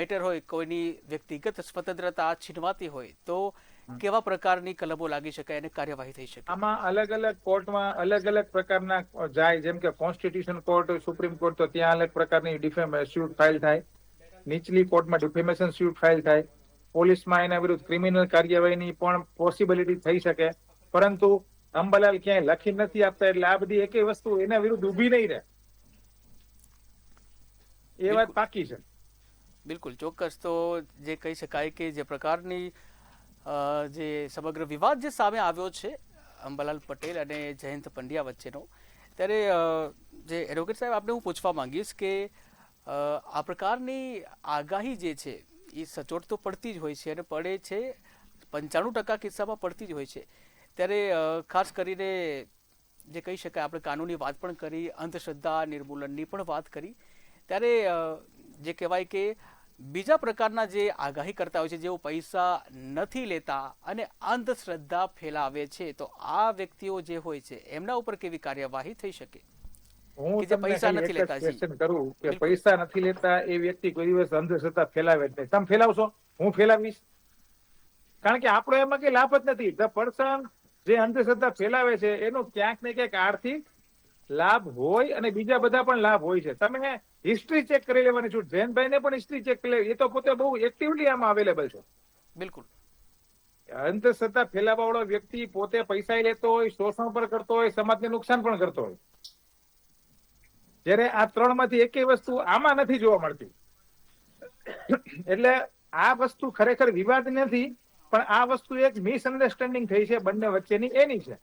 મેટર હોય, કોઈની વ્યક્તિગત સ્વતંત્રતા છીનવાતી હોય તો કેવા પ્રકારની કલમો લાગી શકે અને કાર્યવાહી થઈ શકે? આમાં અલગ અલગ કોર્ટમાં અલગ અલગ પ્રકારના જાય. જેમ કે કોન્સ્ટિટ્યુશન કોર્ટ, સુપ્રીમ કોર્ટ, તો ત્યાં અલગ પ્રકારની સ્યુટ ફાઇલ થાય. નીચલી કોર્ટમાં ડિફેમેશન સ્યુટ ફાઇલ થાય. પોલીસમાં એના વિરુદ્ધ ક્રિમિનલ કાર્યવાહીની પણ પોસિબિલિટી થઈ શકે. પરંતુ અંબાલાલ ક્યાંય લખી નથી આપતા એટલે આ બધી એકેય વસ્તુ એના વિરુદ્ધ ઊભી નહીં રહે. એ વાત પાકી છે. બિલકુલ, ચોક્કસ. તો જે કહી શકાય કે જે પ્રકારની જે સમગ્ર વિવાદ જે સામે આવ્યો છે અંબાલાલ પટેલ અને જયંત પંડ્યા વચ્ચેનો, ત્યારે જે એડવોકેટ સાહેબ, આપણે હું પૂછવા માંગીશ કે આ પ્રકારની આગાહી જે છે એ સચોટ તો પડતી જ હોય છે અને પડે છે 95% કિસ્સામાં પડતી જ હોય છે. ત્યારે ખાસ કરીને જે કહી શકાય, આપણે કાનૂની વાત પણ કરી, અંધશ્રદ્ધા નિર્મૂલનની પણ વાત કરી, ત્યારે જે કહેવાય કે બીજા પ્રકારના જે આગાહી કરતા હોય છે, જેઓ પૈસા નથી લેતા અને અંધશ્રદ્ધા ફેલાવે છે, તો આ વ્યક્તિઓ જે હોય છે એમના ઉપર કેવી કાર્યવાહી થઈ શકે? હું કે જે તમને પૈસા ખાલી નથી એક જ લેતા. જી. question કરું કે બિલકુલ. પૈસા નથી લેતા એ વ્યક્તિ કોઈ દિવસ અંધશ્રદ્ધા ફેલાવે જ નહીં. તમે ફેલાવશો, હું ફેલાવીશ? કારણ કે આપણો એમાં કઈ લાભ જ નથી. ધ પર્સન જે અંધશ્રદ્ધા ફેલાવે છે એનો ક્યાંક ને ક્યાંક આર્થિક લાભ હોય અને બીજા બધા પણ લાભ હોય છે. તમે હિસ્ટ્રી ચેક કરી લેવાની છું. જૈનભાઈ ને પણ હિસ્ટ્રી ચેક કરી લેવી. એ તો પોતે બહુ એક્ટિવલી આમાં અવેલેબલ છે. બિલકુલ. અંધશ્રદ્ધા ફેલાવવા વાળો વ્યક્તિ પોતે પૈસા લેતો હોય, શોષણ પણ કરતો હોય, સમાજને નુકસાન પણ કરતો હોય. જ્યારે આ ત્રણમાંથી એકેય વસ્તુ આમાં નથી જોવા મળતી. એટલે આ વસ્તુ ખરેખર વિવાદ નથી, પણ આ વસ્તુ એક મિસઅન્ડરસ્ટેન્ડિંગ થઈ છે બંને વચ્ચેની, એની છે.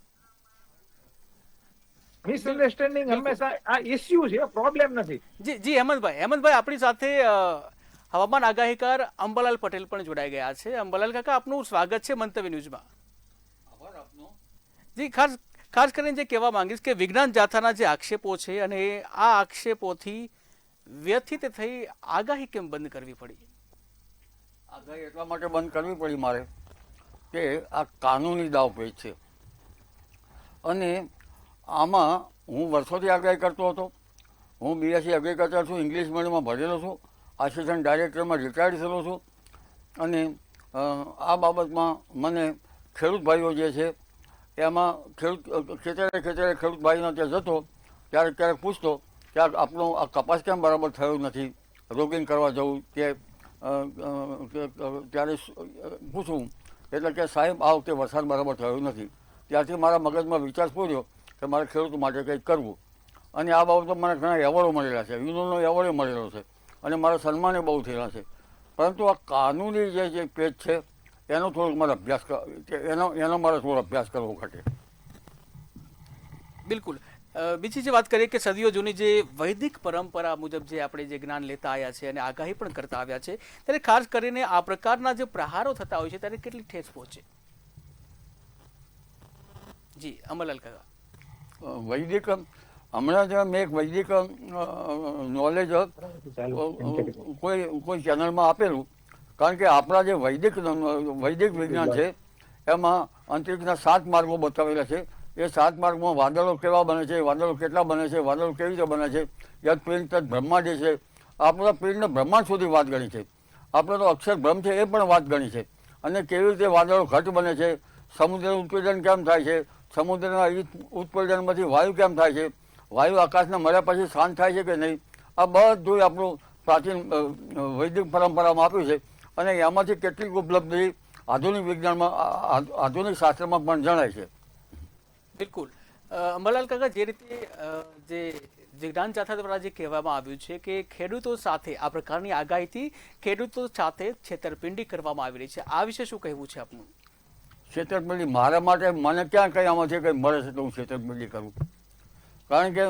મિસઅન્ડરસ્ટેન્ડિંગ હંમેશા આ ઇસ્યુ છે, પ્રોબ્લેમ નથી. જી જી હેમંતભાઈ આપણી સાથે હવામાન આગાહીકાર અંબાલાલ પટેલ પણ જોડાઈ ગયા છે. અંબાલાલ કાકા, આપનું સ્વાગત છે મંતવ્ય ન્યૂઝમાં. જી, ખાસ કરીને જે કહેવા માંગીશ કે વિજ્ઞાન જાથાના જે આક્ષેપો છે અને આ આક્ષેપોથી વ્યથિત થઈ આગાહી કેમ બંધ કરવી પડી? આગાહી એટલા માટે બંધ કરવી પડી મારે કે આ કાનૂની દાવપેચ છે અને આમાં હું વર્ષોથી આગાહી કરતો હતો. હું BSc એગ્રીકલ્ચર છું, ઇંગ્લિશ મીડિયમમાં ભણેલો છું, આસિસ્ટન્ટ ડાયરેક્ટરમાં રિટાયર્ડ થયેલો છું અને આ બાબતમાં મને ખેડૂત ભાઈઓ જે છે એમાં ખેતરે ખેડૂત ભાઈનો ત્યાં જતો, ક્યારેક પૂછતો કે આપણો આ કપાસ કેમ બરાબર થયો નથી, રોગિંગ કરવા જવું કે ત્યારે પૂછવું એટલે કે સાહેબ આ વખતે વરસાદ બરાબર થયો નથી. ત્યારથી મારા મગજમાં વિચાર પૂર્યો કે મારે ખેડૂત માટે કંઈક કરવું અને આ બાબતે મને ઘણા એવોર્ડો મળેલા છે, યુનોનો એવોર્ડ મળેલો છે અને મારા સન્માને બહુ થયેલા છે. પરંતુ આ કાનૂની જે પેજ છે એનો થોડોક મારે અભ્યાસ એનો મારે થોડો અભ્યાસ કરવો ઘટે. બિલકુલ. બીજી જે વાત કરીએ કે સદીઓ જૂની જે વૈદિક પરંપરા મુજબ જે આપણે જે જ્ઞાન લેતા આવ્યા છે અને આગાહી પણ કરતા આવ્યા છે, ત્યારે ખાસ કરીને આ પ્રકારના જે પ્રહારો થતા હોય છે ત્યારે કેટલી ઠેસ પહોંચે? જી અંબાલાલ કાકા. વૈદિક હમણાં જ મેં એક વૈદિક નોલેજ કોઈ ચેનલમાં આપેલું, કારણ કે આપણા જે વૈદિક વિજ્ઞાન છે એમાં અંતરિક્ષના 7 માર્ગો બતાવેલા છે. એ 7 માર્ગમાં વાદળો કેવા બને છે, વાદળો કેટલા બને છે, વાદળો કેવી રીતે બને છે, યદ પિંડ તદ બ્રહ્માંડ છે. આપણા પિંડને બ્રહ્માંડ સુધી વાત ગણી છે. આપણે તો અક્ષર બ્રહ્મ છે એ પણ વાત ગણી છે. અને કેવી રીતે વાદળો ઘટ બને છે, સમુદ્રનું ઉત્પેદન કેમ થાય છે, સમુદ્રના ઉત્પેદનમાંથી વાયુ કેમ થાય છે, વાયુ આકાશને મળ્યા પછી શાંત થાય છે કે નહીં, આ બધું આપણું પ્રાચીન વૈદિક પરંપરામાં આપ્યું છે. અને એમાંથી કેટલીક ઉપલબ્ધિ આધુનિક વિજ્ઞાનમાં આધુનિક શાસ્ત્રમાં પણ જણાય છે. બિલકુલ. અંબાલાલ કાકા, જે રીતે જે જ્ઞાન જાથા દ્વારા જે કહેવામાં આવ્યું છે કે ખેડૂતો સાથે આ પ્રકારની આગાહીથી ખેડૂતો સાથે છેતરપિંડી કરવામાં આવી રહી છે, આ વિશે શું કહેવું છે આપનું? છેતરપિંડી મારા માટે મને ક્યાં કંઈ આમાંથી કંઈ મળે છે તો હું છેતરપિંડી કરું? કારણ કે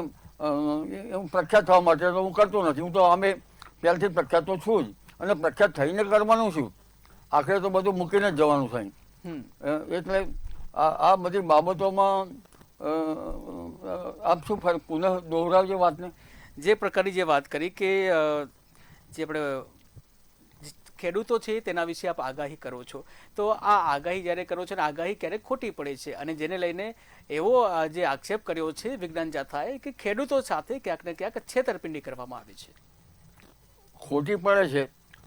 હું પ્રખ્યાત થવા માટે તો હું કરતો નથી. હું તો અમે પહેલથી પ્રખ્યાત તો છું જ, અને પ્રખ્યાત થઈને કરવાનું છું. આખરે તો બધું મૂકીને જ જવાનું છે. એટલે આ બધી બાબતોમાં આપ શું પુનઃ દોહરાવજો વાતને. જે પ્રકારની જે વાત કરી કે જે આપણે ખેડૂતો છે તેના વિશે આપ આગાહી કરો છો, તો આ આગાહી જ્યારે કરો છો ને આગાહી ક્યારેક ખોટી પડે છે અને જેને લઈને એવો જે આક્ષેપ કર્યો છે વિજ્ઞાન જાથાએ કે ખેડૂતો સાથે ક્યાંક ને ક્યાંક છેતરપિંડી કરવામાં આવી છે. ખોટી પડે છે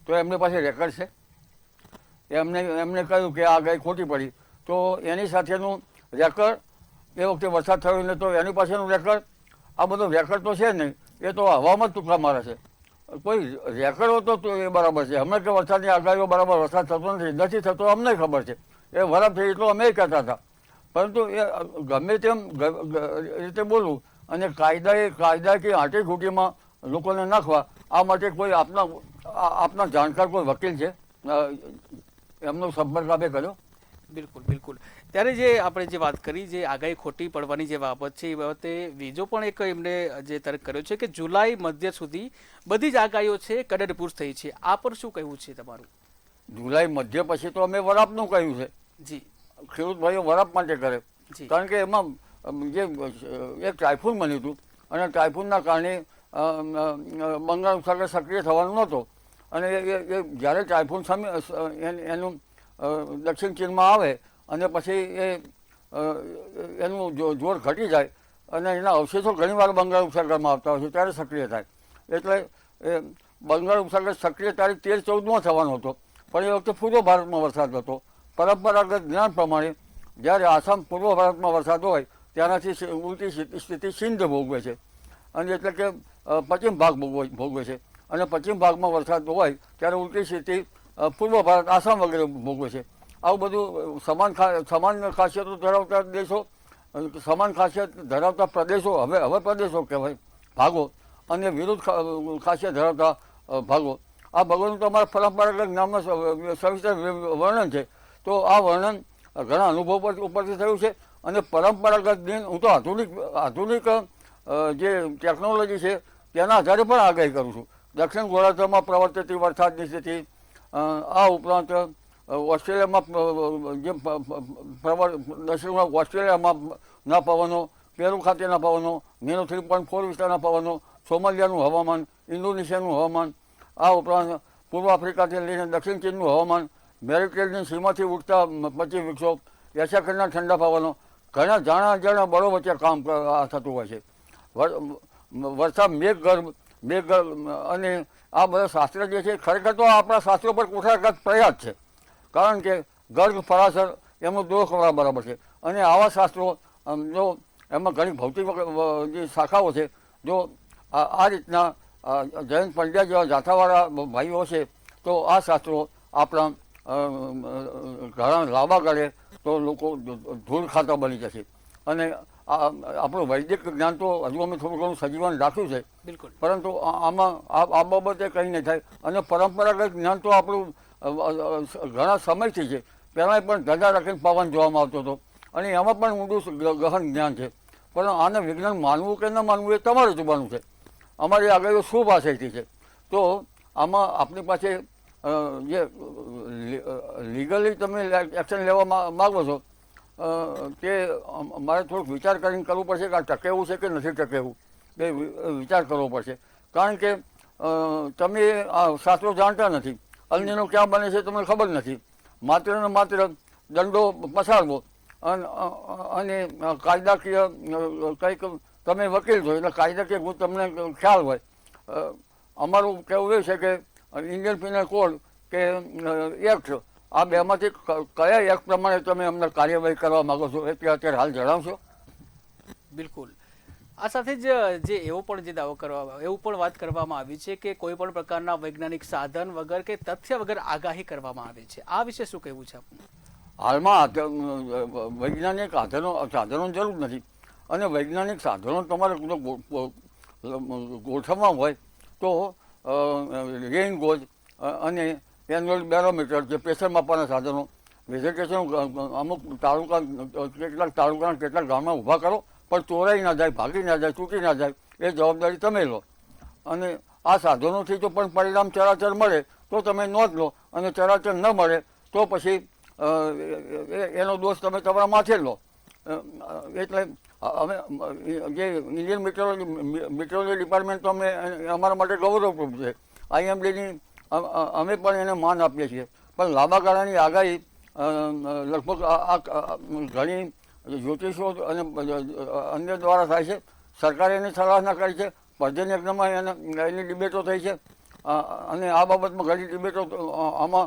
તો એમની પાસે રેકર્ડ છે. એમને કહ્યું કે આ આગાહી ખોટી પડી તો એની સાથેનું રેકર્ડ, એ વખતે વરસાદ થયો ને તો એની પાસેનું રેકર્ડ, આ બધો રેકર્ડ તો છે નહીં, એ તો હવામાં ટૂંકા મારે છે. કોઈ રેકર્ડ હતો એ બરાબર છે. હમણાં કે વરસાદની આગાહીઓ બરાબર વરસાદ થતો નથી થતો અમને ખબર છે. એ વરાપ થઈ એટલું અમે કહેતા હતા. પરંતુ એ ગમે તેમ રીતે બોલવું અને કાયદા કે આંટી ઘૂંટીમાં લોકોને નાખવા, આ માટે કોઈ આપના જાણકાર કોઈ વકીલ છે, એમનો સંપર્ક આપે કર્યો? બિલકુલ બિલકુલ. ત્યારે જે આપણે જે વાત કરી જે આગાહી ખોટી પડવાની જે બાબત છે એ બાબતે બીજો પણ એક એમને જે તર્ક કર્યો છે કે જુલાઈ મધ્ય સુધી બધી જ આગાહીઓ છે કડરપૂર થઈ છે. આ પર શું કહેવું છે તમારું? જુલાઈ મધ્ય પછી તો અમે વરાપનું કહ્યું છે. જી. ખેડૂત ભાઈઓ વરાપ માટે કરે, કારણ કે એમાં જે એક ટાઇફૂન બન્યું હતું અને ટાઇફૂનના કારણે બંગાળ સાગર સક્રિય થવાનું નહોતો અને એ જ્યારે ટાઇફોન સામે એનું દક્ષિણ ચીનમાં આવે અને પછી એનું જોર ઘટી જાય અને એના અવશેષો ઘણીવાર બંગાળ ઉપસાગરમાં આવતા હોય છે ત્યારે સક્રિય થાય. એટલે એ બંગાળ ઉપસાગર સક્રિય તારીખ 13-14માં થવાનો હતો, પણ એ વખતે પૂર્વ ભારતમાં વરસાદ હતો. પરંપરાગત જ્ઞાન પ્રમાણે જ્યારે આસામ પૂર્વ ભારતમાં વરસાદ હોય ત્યાંનાથી ઉલટી સ્થિતિ સિંધ ભોગવે છે, અને એટલે કે પશ્ચિમ ભાગ ભોગવે છે, અને પશ્ચિમ ભાગમાં વરસાદ હોય ત્યારે ઉલટી સ્થિતિ પૂર્વ ભારત આસામ વગેરે ભોગવે છે. આવું બધું સમાન ખાસિયતો ધરાવતા દેશો, સમાન ખાસિયત ધરાવતા પ્રદેશો, હવે પ્રદેશો કહેવાય ભાગો, અને વિરુદ્ધ ખાસિયત ધરાવતા ભાગો. આ ભાગોનું તો અમારા પરંપરાગત જ્ઞાનમાં સવિસ્તર વર્ણન છે. તો આ વર્ણન ઘણા અનુભવ ઉપરથી થયું છે, અને પરંપરાગત દિન હું તો આધુનિક જે ટેકનોલોજી છે તેના આધારે પણ આગાહી કરું છું. દક્ષિણ ગોળાર્ધમાં પ્રવર્તતી વરસાદની સ્થિતિ, આ ઉપરાંત ઓસ્ટ્રેલિયામાં જે દક્ષિણ ઓસ્ટ્રેલિયામાંના પવનો, પેરુ ખાતેના પવનો, નેનો 3.4 વિસ્તારના પવનો, સોમાલિયાનું હવામાન, ઇન્ડોનેશિયાનું હવામાન, આ ઉપરાંત પૂર્વ આફ્રિકાથી લઈને દક્ષિણ ચીનનું હવામાન, મેરિટેરિયન સીમાથી ઉઠતા પશ્ચિમ વિક્ષોભ, એશિયા ખંડના ઠંડા પવનો, ઘણા જાણા અજાણા બળો વચ્ચે કામ થતું હોય છે. વરસાદ મેઘગર્ભ અને આ બધા શાસ્ત્ર જે છે ખરેખર તો આપણા શાસ્ત્રો પર કુઠાઘાત પ્રયાસ છે, કારણ કે ગર્ભ પરાશર એમનો દોષ બરાબર છે. અને આવા શાસ્ત્રો જો એમાં ઘણી ભૌતિક જે શાખાઓ છે, જો આ રીતના જયંત પંડ્યા જેવા જાથાવાળા ભાઈઓ છે તો આ શાસ્ત્રો આપણા ઘણા લાંબા ગાળે તો લોકો ધૂળ ખાતા બની જશે. અને આપણું વૈદિક જ્ઞાન તો હજુ અમે થોડું ઘણું સજીવન રાખ્યું છે, બિલકુલ, પરંતુ આમાં આ બાબતે કંઈ નહીં થાય. અને પરંપરાગત જ્ઞાન તો આપણું ઘણા સમયથી છે. પહેલાં પણ ધજા રાખીને પવન જોવામાં આવતો હતો, અને એમાં પણ ઊંડું ગહન જ્ઞાન છે. પણ આને વિજ્ઞાન માનવું કે ન માનવું એ તમારે જોવાનું છે. અમારી આગાહીઓ શું ભાષાથી છે, તો આમાં આપણી પાસે જે લીગલી તમે એક્શન લેવા માગો છો તે મારે થોડુંક વિચાર કરીને કરવું પડશે કે આ ટકેવું છે કે નથી ટકેવું, એ વિચાર કરવો પડશે. કારણ કે તમે આ શાસ્ત્રો જાણતા નથી, અન્યનો ક્યાં બને છે તમને ખબર નથી. માત્ર ને માત્ર દંડો પસારવો અને કાયદાકીય કંઈક તમે વકીલ છો એટલે કાયદાકીય તમને ખ્યાલ હોય. અમારું કહેવું એ છે કે ઇન્ડિયન પિનલ કોડ કે એક્ટ, આ બેમાંથી કયા એક્ટ પ્રમાણે તમે અમને કાર્યવાહી કરવા માંગો છો એ અત્યારે હાલ જણાવશો? બિલકુલ. આ સાથે જ જે એવો પણ જે દાવો કરવામાં એવું પણ વાત કરવામાં આવી છે કે કોઈ પણ પ્રકારના વૈજ્ઞાનિક સાધન વગર કે તથ્ય વગર આગાહી કરવામાં આવે છે. આ વિશે શું કહેવું છે આપનું? હાલમાં વૈજ્ઞાનિક સાધનોની જરૂર નથી, અને વૈજ્ઞાનિક સાધનો તમારે ગોઠવવા હોય તો રેઇન ગોજ અને એન્યુઅલ બેરોમીટર જે પ્રેશર માપવાના સાધનો, વેજિટેશન અમુક કેટલાક તાલુકાના કેટલાક ગામમાં ઊભા કરો, પણ ચોરાઈ ના જાય, ભાગી ના જાય, તૂટી ના જાય એ જવાબદારી તમે લો. અને આ સાધનોથી જો પણ પરિણામ ચરાચર મળે તો તમે નોંધ લો, અને ચરાચર ન મળે તો પછી એનો દોષ તમે તમારા માથે લો. એટલે અમે જે ઇન્ડિયન મેટ્રોલોજી ડિપાર્ટમેન્ટ તો અમે અમારા માટે ગૌરવરૂપ છે. IMDની અમે પણ એને માન આપીએ છીએ. પણ લાંબા ગાળાની આગાહી લગભગ ઘણી જ્યોતિષો અને અન્ય દ્વારા થાય છે. સરકારે એની સરાહના કરી છે, પર્જન્યજ્ઞમાં એની ડિબેટો થઈ છે, અને આ બાબતમાં ઘણી ડિબેટો આમાં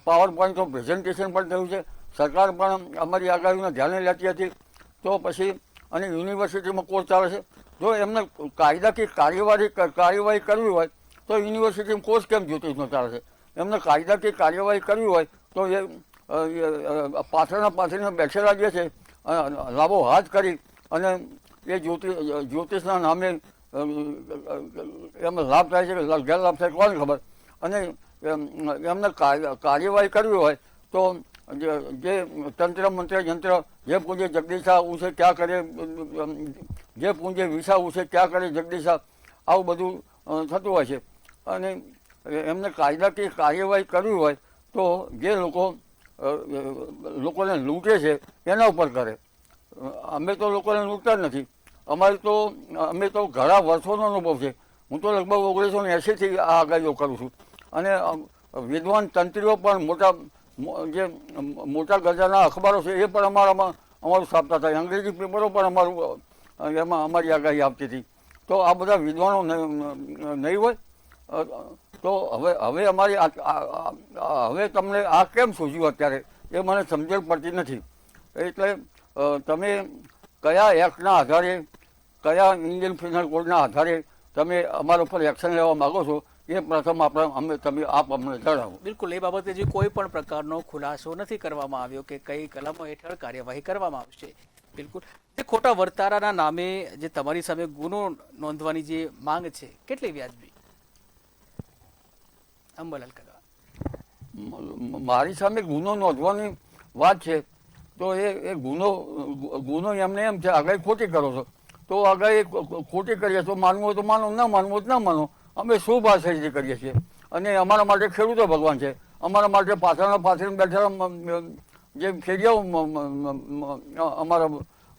પાવર પોઈન્ટ પ્રેઝન્ટેશન પણ થયું છે. સરકાર પણ અમારી આગાહીને ધ્યાને લેતી હતી. તો પછી અને યુનિવર્સિટીમાં કોર્સ ચાલે છે. જો એમને કાયદાકીય કાર્યવાહી કરવી હોય તો યુનિવર્સિટીમાં કોર્સ કેમ જ્યોતિષનો ચાલે છે? એમને કાયદાકીય કાર્યવાહી કરવી હોય તો એ પાછળના બેઠેલા જે છે લાભો હાથ કરી અને એ જ્યોતિષના નામે એમને લાભ થાય છે કે ગેરલાભ થાય કોને ખબર. અને એમને કાર્યવાહી કરવી હોય તો જે તંત્ર મંત્ર યંત્ર જે પૂંજે જગદીશા ઉસે ક્યાં કરે, જે પૂંજે વિસા ઉસે ક્યાં કરે જગદીશા, આવું બધું થતું હોય છે. અને એમને કાયદાકીય કાર્યવાહી કરવી હોય તો જે લોકોને લૂંટે છે એના ઉપર કરે. અમે તો લોકોને લૂંટતા જ નથી. અમે તો ઘણા વર્ષોનો અનુભવ છે. હું તો લગભગ 1980થી આ આગાહીઓ કરું છું, અને વિદ્વાન તંત્રીઓ પણ જે મોટા ગજાના અખબારો છે એ પણ અમારું છાપતા હતા. અંગ્રેજી પેપરો પણ એમાં અમારી આગાહી આવતી હતી. તો આ બધા વિદ્વાનો નહીં હોય તો હવે અમારી હવે તમને આ કેમ સૂઝ્યું અત્યારે એ મને સમજણ પડતી નથી. એટલે તમે કયા એક્ટના આધારે, કયા ઇન્ડિયન પીનલ કોડના આધારે તમે અમારા ઉપર એક્શન લેવા માગો છો એ પ્રથમ આપ અમને જણાવો. બિલકુલ, એ બાબતે જે કોઈ પણ પ્રકારનો ખુલાસો નથી કરવામાં આવ્યો કે કઈ કલમો હેઠળ કાર્યવાહી કરવામાં આવશે. બિલકુલ, તે ખોટા વર્તારાના નામે જે તમારી સામે ગુનો નોંધવાની જે માંગ છે કેટલી વ્યાજબી? અંબાલાલ કાકા, મારી સામે ગુનો નોંધવાની વાત છે તો એ ગુનો એમને એમ છે આગાહી ખોટી કરો છો તો આગાહી ખોટી કરીએ તો માનવું હોય તો માનો, ના માનવું હોય તો ના માનો. અમે શું ભાષાથી કરીએ છીએ અને અમારા માટે ખેડૂતો ભગવાન છે. અમારા માટે પાછળ બેઠેલા જે ફેરિયાઓ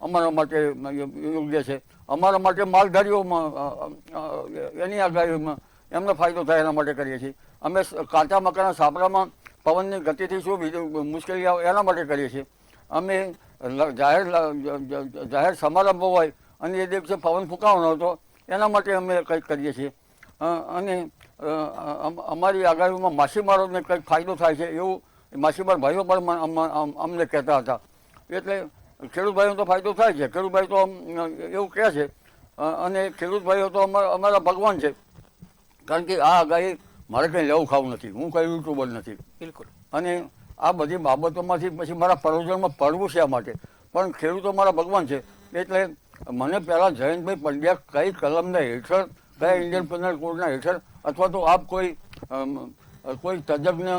અમારા માટે યોગ્ય છે. અમારા માટે માલધારીઓ એની આગાહીમાં એમને ફાયદો થાય એના માટે કરીએ છીએ. અમે કાચા મકાના સાપડામાં પવનની ગતિથી શું મુશ્કેલી આવે એના માટે કરીએ છીએ. અમે જાહેર સમારંભો હોય અને એ દિવસે પવન ફૂંકાવાનો હતો એના માટે અમે કંઈક કરીએ છીએ. અને અમારી આગાહીમાં માછીમારોને કંઈક ફાયદો થાય છે એવું માછીમાર ભાઈઓ પણ અમને કહેતા હતા. એટલે ખેડૂત ભાઈઓ તો ફાયદો થાય છે, ખેડૂત ભાઈ તો એવું કહે છે. અને ખેડૂત ભાઈઓ તો અમારા ભગવાન છે. કારણ કે આ આગાહી મારે કંઈ લેવું ખાવું નથી, હું કંઈ યુટ્યુબર નથી. બિલકુલ. અને આ બધી બાબતોમાંથી પછી મારા પરોજનમાં પડવું છે આ માટે. પણ ખેડૂતો મારા ભગવાન છે. એટલે મને પહેલાં જયંતભાઈ પંડ્યા કઈ કલમના હેઠળ, કયા ઇન્ડિયન પેનલ કોડના હેઠળ અથવા તો આપ કોઈ તજજ્ઞ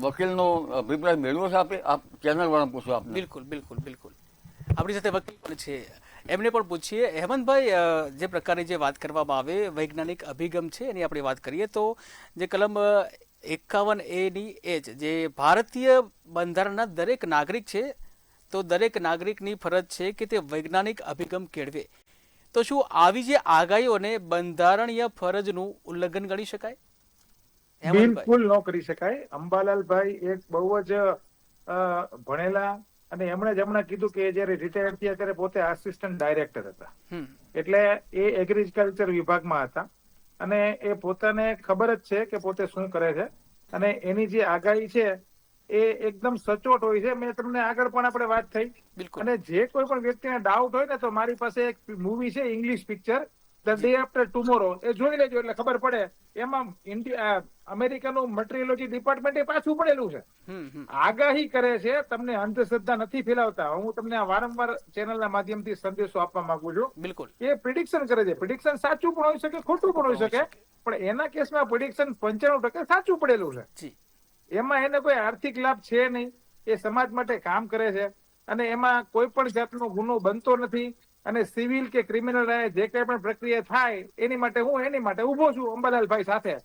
વકીલનો અભિપ્રાય મેળવો છો આપે? આપ ચેનલવાળા પૂછો આપને. બિલકુલ બિલકુલ બિલકુલ. આપણી સાથે વકીલ પણ છે, એમને પણ પૂછીએ. હેમંતભાઈ, જે પ્રકારની જે વાત કરવામાં આવે વૈજ્ઞાનિક અભિગમ છે એની આપણે વાત કરીએ તો જે કલમ 51A ની જે ભારતીય બંધારણના દરેક નાગરિક છે તો દરેક નાગરિકની ફરજ છે કે તે વૈજ્ઞાનિક અભિગમ કેળવે. તો શું આવી જે આગાહીઓને બંધારણીય ફરજનું ઉલ્લંઘન ગણી શકાય? બિલકુલ ન કરી શકાય. અંબાલાલભાઈ એક બહુ જ ભણેલા અને એમણે જ હમણાં કીધું કે જયારે રિટાયર્ડ થયા ત્યારે પોતે આસિસ્ટન્ટ ડાયરેક્ટર હતા. એટલે એ એગ્રીકલ્ચર વિભાગમાં હતા અને એ પોતાને ખબર જ છે કે પોતે શું કરે છે અને એની જે આગાહી છે એ એકદમ સચોટ હોય છે. મેં તમને આગળ પણ આપણે વાત થઈ. અને જે કોઈ પણ વ્યક્તિને ડાઉટ હોય ને તો મારી પાસે એક મૂવી છે English picture the day after tomorrow, એ જોઈ લેજો એટલે ખબર પડે. એમાં અમેરિકાનું મટીરિયોલોજી ડિપાર્ટમેન્ટ એ પાછું પડેલું છે. આગાહી કરે છે, તમને અંધશ્રદ્ધા નથી ફેલાવતા. હું તમને આ વારંવાર ચેનલના માધ્યમથી સંદેશો આપવા માંગુ છું. બિલકુલ. એ પ્રિડિક્શન કરે છે. પ્રિડિક્શન સાચું પણ હોઈ શકે, ખોટું પણ હોઈ શકે, પણ એના કેસમાં પ્રિડિક્શન 95% સાચું પડેલું છે. એમાં એને કોઈ આર્થિક લાભ છે નહીં. એ સમાજ માટે કામ કરે છે અને એમાં કોઈ પણ જાતનો ગુનો બનતો નથી. અને સિવિલ કે ક્રિમિનલ જે કઈ પણ પ્રક્રિયા થાય એની માટે ઉભો છું અંબાલાલભાઈ સાથે.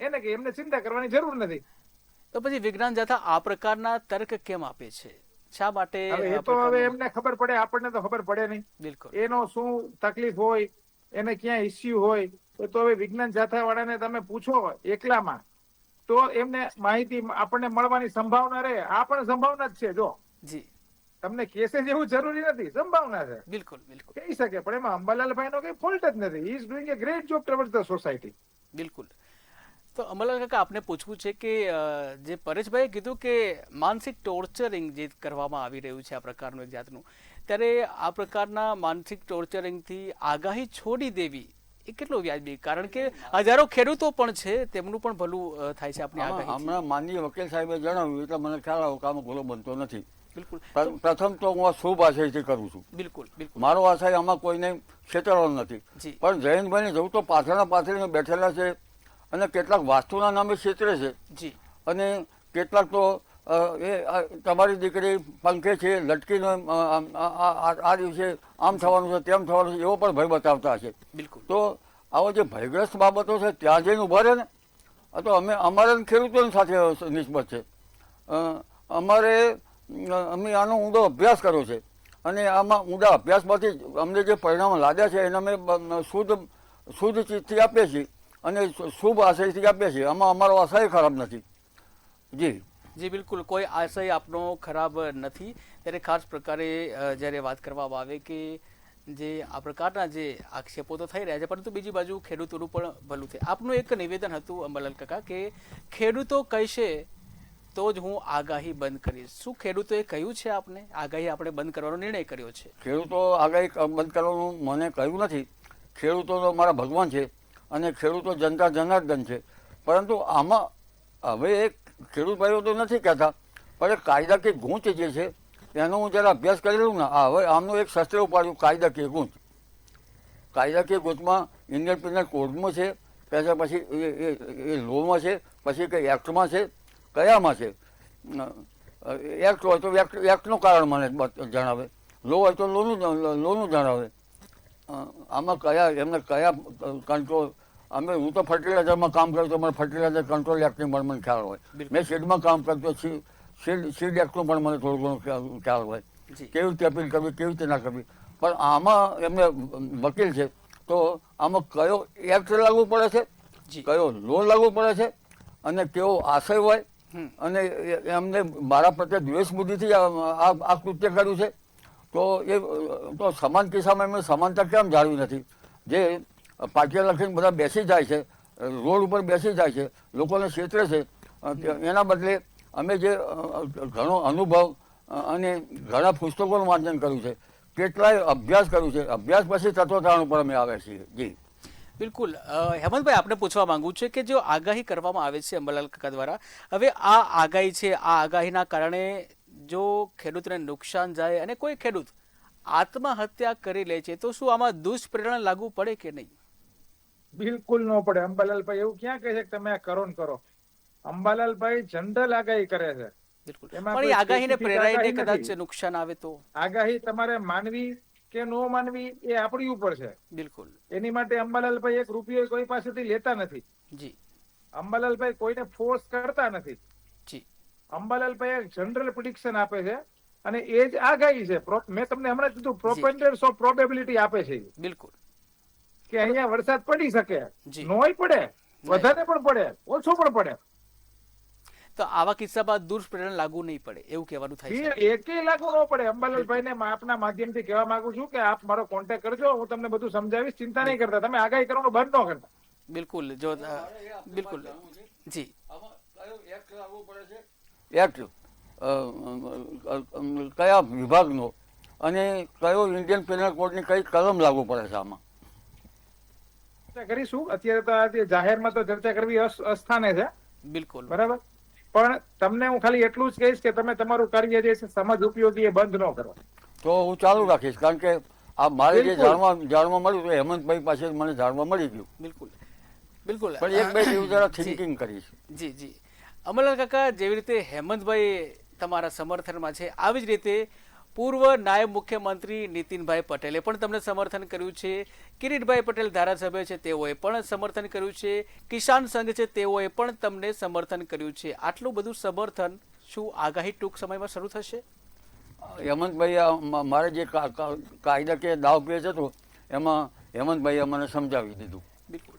એને કે એમને ચિંતા કરવાની જરૂર નથી. તો પછી વિજ્ઞાન જાથા આ પ્રકારના તર્ક કેમ આપે છે? શા માટે? એ તો હવે એમને ખબર પડે, આપણને તો ખબર પડે નહીં. બિલકુલ. એનો શું તકલીફ હોય, એને ક્યાં ઇસ્યુ હોય એ તો હવે વિજ્ઞાન જાથા વાળાને તમે પૂછો એકલામાં તો એમને માહિતી આપણને મળવાની સંભાવના રહે. આ પણ સંભાવના જ છે. જો જી તમને કેસે જેવું જરૂરી નથી, સંભાવના છે. બિલકુલ બિલકુલ કહી શકે, પણ એમાં અંબાલાલભાઈ નો કઈ ફોલ્ટ જ નથી. He is doing A great job towards the society. બિલકુલ. તો અંબાલાલ કાકા, આપને પૂછવું છે કે જે પરેશભાઈએ કીધું કે માનસિક ટોર્ચરિંગ જે કરવામાં આવી રહ્યું છે આ પ્રકારનું એક જાતનું, ત્યારે આ પ્રકારના માનસિક ટોર્ચરિંગથી આગાહી છોડી દેવી એ કેટલું વ્યાજબી? કારણ કે હજારો ખેડૂતો પણ છે, તેમનું પણ ભલું થાય છે આપણી આગાહી. હમણાં માનનીય વકીલ સાહેબે જણાવ્યું એટલે મને ખ્યાલ આવ્યો કે આમાં ભૂલો બનતો નથી. બિલકુલ. પ્રથમ તો હું શુભ આશયથી કરું છું. બિલકુલ બિલકુલ. મારો આશય આમાં કોઈને છેતરવાનો નથી. પણ જયંતભાઈને જવું તો પાછળના બેઠેલા છે અને કેટલાક વાસ્તુના નામે છેતરે છે. જી. અને કેટલાક તો તમારી દીકરી પંખે છે લટકીને આ દિવસે આમ થવાનું છે તેમ થવાનું છે એવો પણ ભય બતાવતા હશે. બિલકુલ. તો આવો જે ભયગ્રસ્ત બાબતો છે ત્યાં જઈને ઉભા રહે ને, તો અમારા ખેડૂતોની સાથે નિસ્બત છે. અમે આનો ઊંડો અભ્યાસ કર્યો છે અને આમાં ઊંડા અભ્યાસમાંથી અમને જે પરિણામો લાદ્યા છે એને અમે શુદ્ધ ચીજથી આપીએ છીએ અને શુભ આશયથી આપીએ છીએ. આમાં અમારો આશય ખરાબ નથી. જી જી બિલકુલ, કોઈ આશય આપનો ખરાબ નથી. ત્યારે ખાસ પ્રકારે જ્યારે વાત કરવામાં આવે કે જે આ પ્રકારના જે આક્ષેપો તો થઈ રહ્યા છે, પરંતુ બીજી બાજુ ખેડૂતોનું પણ ભલું થાય. આપનું એક નિવેદન હતું અંબાલાલ કાકા કે ખેડૂતો કહેશે તો જ હું આગાહી બંધ કરીશ. શું ખેડૂતોએ કહ્યું છે આપને આગાહી આપણે બંધ કરવાનો નિર્ણય કર્યો છે? ખેડૂતો આગાહી બંધ કરવાનું મને કહ્યું નથી. ખેડૂતો તો મારા ભગવાન છે અને ખેડૂતો જનતા જનાર્દન છે. પરંતુ આમાં હવે એક ખેડૂત ભાઈઓ તો નથી કહેતા, પણ એક કાયદાકીય ગૂંચ જે છે એનો હું જરા અભ્યાસ કરી લઉં ને. હવે આમનું એક શસ્ત્ર ઉપાડ્યું, કાયદાકીય ગૂંચ. કાયદાકીય ગૂંચમાં ઇન્ડિયન પિનલ કોડમાં છે, પછી એ લોમાં છે, પછી કે એક્ટમાં છે, કયામાં છે. એક્ટ હોય તો એક્ટનું કારણ મને જણાવે, લો હોય તો લોનું જણાવે. આમાં કયા એમને કયા કંટ્રોલ, હું તો ફર્ટિલાઇઝરમાં કામ કર્યું તો મને ફર્ટિલાઇઝર કંટ્રોલ એક્ટની પણ મને ખ્યાલ હોય. મેં શેડમાં કામ કરતો સીડ એક્ટનું પણ મને થોડું ઘણું ખ્યાલ હોય, કેવી રીતે અપીલ કરવી, કેવી રીતે ના કરવી. પણ આમાં એમને વકીલ છે તો આમાં કયો એક્ટ લાગુ પડે છે, કયો લો લાગુ પડે છે અને કેવો આશય હોય અને એમને મારા પ્રત્યે દ્વેષ બુદ્ધિથી આ કૃત્ય કર્યું છે. તો એ તો સમાન કિસ્સામાં એમને સમાનતા કેમ જાળવી નથી? જે પાટિયા લખીને બધા બેસી જાય છે, રોડ ઉપર બેસી જાય છે, લોકોને છેતરે છે, એના બદલે અમે જે ઘણો અનુભવ અને ઘણા પુસ્તકોનું વાંચન કર્યું છે, કેટલાય અભ્યાસ કર્યું છે, અભ્યાસ પછી તત્વધારણ ઉપર અમે આવ્યા છીએ. જી બિલકુલ. હેમંતભાઈ, આપણે પૂછવા માંગુ છું કે જો આગાહી કરવામાં આવે છે અંબાલાલ કાકા દ્વારા, હવે આ આગાહી છે, આ આગાહીના કારણે જો ખેડૂતને નુકસાન જાય અને કોઈ ખેડૂત આત્મહત્યા કરી લે છે તો શું આમાં દુષ્પ્રેરણા લાગુ પડે કે નહીં? બિલકુલ ન પડે. અંબાલાલભાઈ એવું ક્યાં કહે છે કે તમે આ કરો ને કરો? અંબાલાલભાઈ જનરલ આગાહી કરે છે. બિલકુલ. એમાં પણ એ કોઈ આગાહીને specific પ્રેરાઈને આગાહી કદાચ નથી. નુકસાન આવે તો? આગાહી તમારે માનવી કે ન માનવી એ આપણી ઉપર છે. બિલકુલ. એની માટે અંબાલાલભાઈ એક રૂપિયો કોઈ પાસેથી લેતા નથી. જી અંબાલાલભાઈ કોઈને ફોર્સ કરતા નથી. જી અંબાલાલભાઈ એક જનરલ પ્રિડિક્શન આપે છે અને એ જ આગાહી છે. મેં તમને હમણાં કીધું પ્રોપેન્ડર્સ ઓફ પ્રોબેબિલિટી આપે છે બિલકુલ. કે અહીંયા વરસાદ પડી શકે, જી. નોય પડે, વધારે પણ પડે, ઓછો પણ પડે. તો આવા કિસ્સામાં દુષ્પ્રેરણા લાગુ નહીં પડે એવું કહેવાનું થાય છે. એકેય લાગુ ન પડે. અંબાલાલભાઈને આપના માધ્યમથી કહેવા માંગુ છું કે આપ મારો કોન્ટેક્ટ કરજો, હું તમને બધું સમજાવીશ. ચિંતા નહીં કરતા, તમે આગાહી કરવાનું બંધ ન કરતા. બિલકુલ. જો બિલકુલ. જી એક્ટ કયા વિભાગનો અને કયો ઇન્ડિયન પેનલ કોડની કઈ કલમ લાગુ પડે છે આમાં ચર્ચા કરીશું. અત્યારે તો આ જાહેરમાં તો ચર્ચા કરવી અસ્થાને છે. બિલકુલ. બરાબર. પણ તમને હું ખાલી એટલું જ કહીશ કે તમે તમારું કાર્ય જે છે સમાજ ઉપયોગી એ બંધ ન કરો. તો હું ચાલુ રાખીશ, કારણ કે આ મારે જે બિલકુલ. જાણવા મળ્યું તો હેમંતભાઈ પાસે મને જાણવા મળી ગયું. બિલકુલ. બિલકુલ. પણ એક બે દિવસ જરા થિંકિંગ કરીશ. જી જી અમરલાલ કાકા, જેવી રીતે હેમંતભાઈ તમારા સમર્થનમાં છે, આવી જ રીતે પૂર્વ નાયબ મુખ્યમંત્રી નીતિનભાઈ પટેલે પણ તમને સમર્થન કર્યું છે. કિરીટભાઈ પટેલ ધારાસભ્ય છે, તેઓએ પણ સમર્થન કર્યું છે. કિસાન સંઘ છે, તેઓએ પણ તમને સમર્થન કર્યું છે. આટલું બધું સમર્થન શું આગાહી ટૂંક સમયમાં શરૂ થશે? હેમંતભાઈ મારે જે કાયદાકીય દાવ પેચ હતો એમાં હેમંતભાઈએ મને સમજાવી દીધું. બિલકુલ.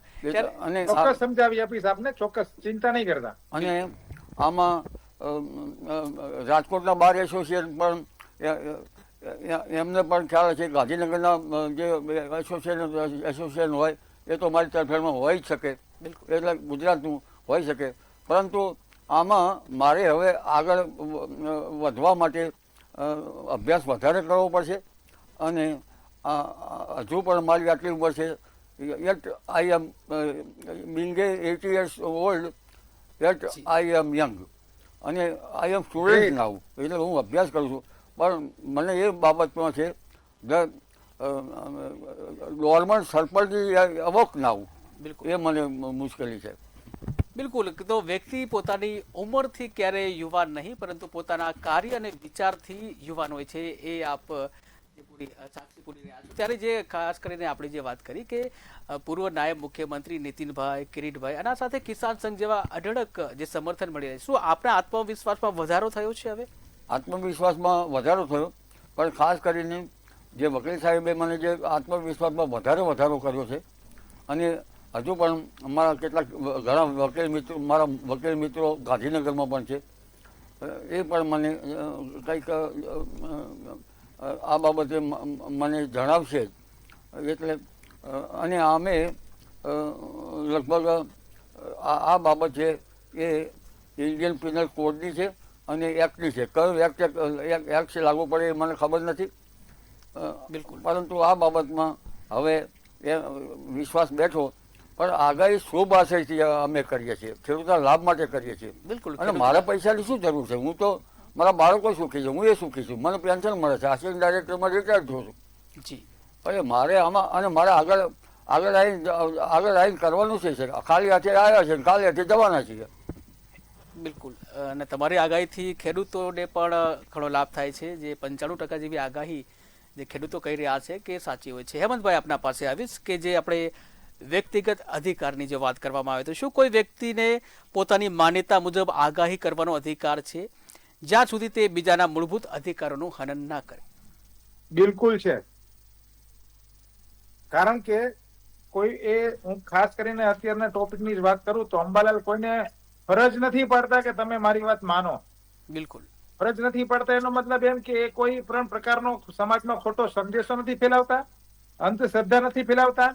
અને ચોક્કસ સમજાવી આપીશ આપને, ચોક્કસ, ચિંતા નહીં કરતા. અને આમાં રાજકોટના બાર એસોસિએશન પણ એમને પણ ખ્યાલ છે. ગાંધીનગરના જે એસોસિએશન હોય એ તો મારી તરફેણમાં હોઈ જ શકે, એટલે ગુજરાતનું હોઈ શકે. પરંતુ આમાં મારે હવે આગળ વધવા માટે અભ્યાસ વધારે કરવો પડશે અને હજુ પણ મારી આટલી ઉંમર છે. yet I am being 80 years old, yet I am young અને I am student now. એટલે હું અભ્યાસ કરું છું, પણ મને એ બાબતમાં છે ધ ગવર્મેન્ટ સરપંચ અવોક નાવ, એ મને મુશ્કેલી છે. બિલકુલ. તો વ્યક્તિ પોતાની ઉંમરથી ક્યારેય યુવાન નહીં, પરંતુ પોતાના કાર્ય અને વિચારથી યુવાન હોય છે. એ આપ ત્યારે જે ખાસ કરીને આપણે જે વાત કરી કે પૂર્વ નાયબ મુખ્યમંત્રી નીતિનભાઈ, કિરીટભાઈ અને આ સાથે કિસાન સંઘ જેવા અઢળક જે સમર્થન મળી રહે, શું આપણા આત્મવિશ્વાસમાં વધારો થયો છે? હવે આત્મવિશ્વાસમાં વધારો થયો, પણ ખાસ કરીને જે વકીલ સાહેબે મને જે આત્મવિશ્વાસમાં વધારો કર્યો છે અને હજુ પણ અમારા કેટલાક ઘણા વકીલ મિત્રો, મારા વકીલ મિત્રો ગાંધીનગરમાં પણ છે, એ પણ મને કંઈક આ બાબતે મને જણાવશે જ. એટલે અને અમે લગભગ આ બાબત છે એ ઇન્ડિયન પિનલ કોડની છે અને એક્ટની છે. કયું એક્ટ લાગુ પડે એ મને ખબર નથી. બિલકુલ. પરંતુ આ બાબતમાં હવે એ વિશ્વાસ બેઠો. પણ આગાહી શુભ આશયથી અમે કરીએ છીએ, ખેડૂતના લાભ માટે કરીએ છીએ. બિલકુલ. અને મારા પૈસાની શું જરૂર છે? હું તો, મારા બાળકો સુખી છે, હું એ સુખી છું, મને પેન્શન મળે છે, આસિસ્ટન્ટ ડાયરેક્ટરમાં રિટાયર થયો છું. જી પણ મારે આમાં, અને મારે આગળ આવીને કરવાનું છે. ખાલી હાથે આવ્યા છે, ખાલી હાથે જવાના છીએ. બિલકુલ. અને તમારી આગાહીથી ખેડૂતોને પણ ઘણો લાભ થાય છે. જે 95% જેવી આગાહી જે ખેડૂતો કહી રહ્યા છે કે સાચી હોય છે. હેમંતભાઈ, આપના પાસે આવીશ કે જે આપણે વ્યક્તિગત અધિકારની જે વાત કરવામાં આવે તો શું કોઈ વ્યક્તિને પોતાની માન્યતા મુજબ આગાહી કરવાનો અધિકાર છે જ્યાં સુધી તે બીજાના મૂળભૂત અધિકારોનું હનન ના કરે? બિલકુલ છે. કારણ કે હું ખાસ કરીને અત્યારના ટોપિકની જ વાત કરું તો અંબાલાલ કોઈને ફરજ નથી પાડતા કે તમે મારી વાત માનો. બિલકુલ. ફરજ નથી પાડતા એનો મતલબ એમ કે એ કોઈ પણ પ્રકારનો સમાજમાં ખોટો સંદેશો નથી ફેલાવતા, અંધશ્રદ્ધા નથી ફેલાવતા,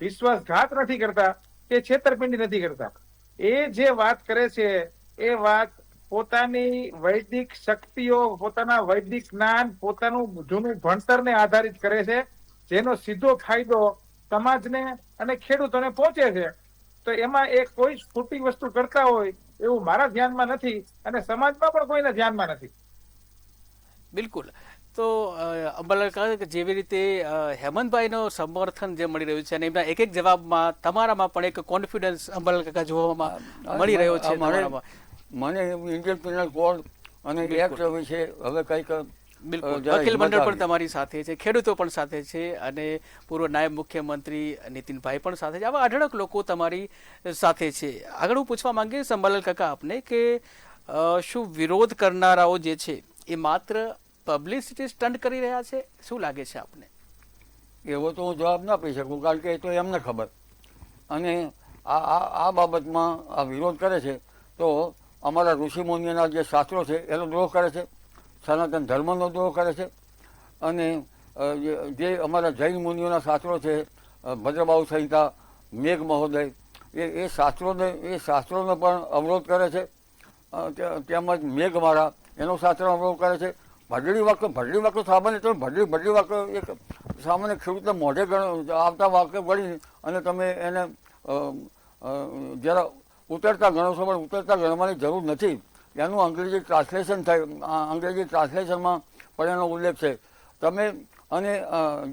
વિશ્વાસઘાત નથી કરતા, કે છેતરપિંડી નથી કરતા. એ જે વાત કરે છે એ વાત પોતાની વૈદિક શક્તિઓ, પોતાના વૈદિક જ્ઞાન, પોતાનું જૂનું ભણતરને આધારિત કરે છે, જેનો સીધો ફાયદો સમાજને અને ખેડૂતોને પહોંચે છે. તો એમાં એ કોઈ ખોટી વસ્તુ કરતા હોય એવું મારા ધ્યાનમાં નથી અને સમાજમાં પણ કોઈના ધ્યાનમાં નથી. બિલકુલ. તો અંબાલાલ કહે કે જેવી રીતે હેમંતભાઈનો સમર્થન જે મળી રહ્યું છે અને એમના એક જવાબમાં તમારામાં પણ એક કોન્ફિડન્સ અંબાલાલ કાકા જોવામાં મળી રહ્યો છે. મને ઇન્ડિયન પિનલ કોડ અને એક્ટ વિશે હવે કંઈક બિલકુલ વકીલ મંડળ પણ તમારી સાથે છે, ખેડૂતો પણ સાથે છે અને પૂર્વ નાયબ મુખ્યમંત્રી નીતિનભાઈ પણ સાથે છે. આવા અઢળક લોકો તમારી સાથે છે. આગળ હું પૂછવા માંગીશ અંબાલાલ કાકા આપને કે શું વિરોધ કરનારાઓ જે છે એ માત્ર પબ્લિસિટી સ્ટન્ટ કરી રહ્યા છે? શું લાગે છે આપને? એવો તો હું જવાબ ના આપી શકું, કારણ કે એ તો એમને ખબર. અને આ બાબતમાં આ વિરોધ કરે છે તો અમારા ઋષિમુનિઓના જે શાસ્ત્રો છે એનો દ્રોહ કરે છે, સનાતન ધર્મનો દ્રોહ કરે છે. અને જે અમારા જૈન મુનિઓના શાસ્ત્રો છે, ભદ્રબાહુ સંહિતા, મેઘ મહોદય, એ શાસ્ત્રોનો પણ અવરોધ કરે છે. તેમજ મેઘમાળા એનો શાસ્ત્રનો અવરોધ કરે છે. ભડલી વાક્ય સામાન્ય, તમે ભડલી વાક્ય એક સામાન્ય ખેડૂતને મોઢે આવતા વાક્ય ગણી અને તમે એને જરા ઉતરતા ગણો છો, પણ ઉતરતા ગણવાની જરૂર નથી. એનું અંગ્રેજી ટ્રાન્સલેશન થાય, અંગ્રેજી ટ્રાન્સલેશનમાં પણ એનો ઉલ્લેખ છે. તમે અને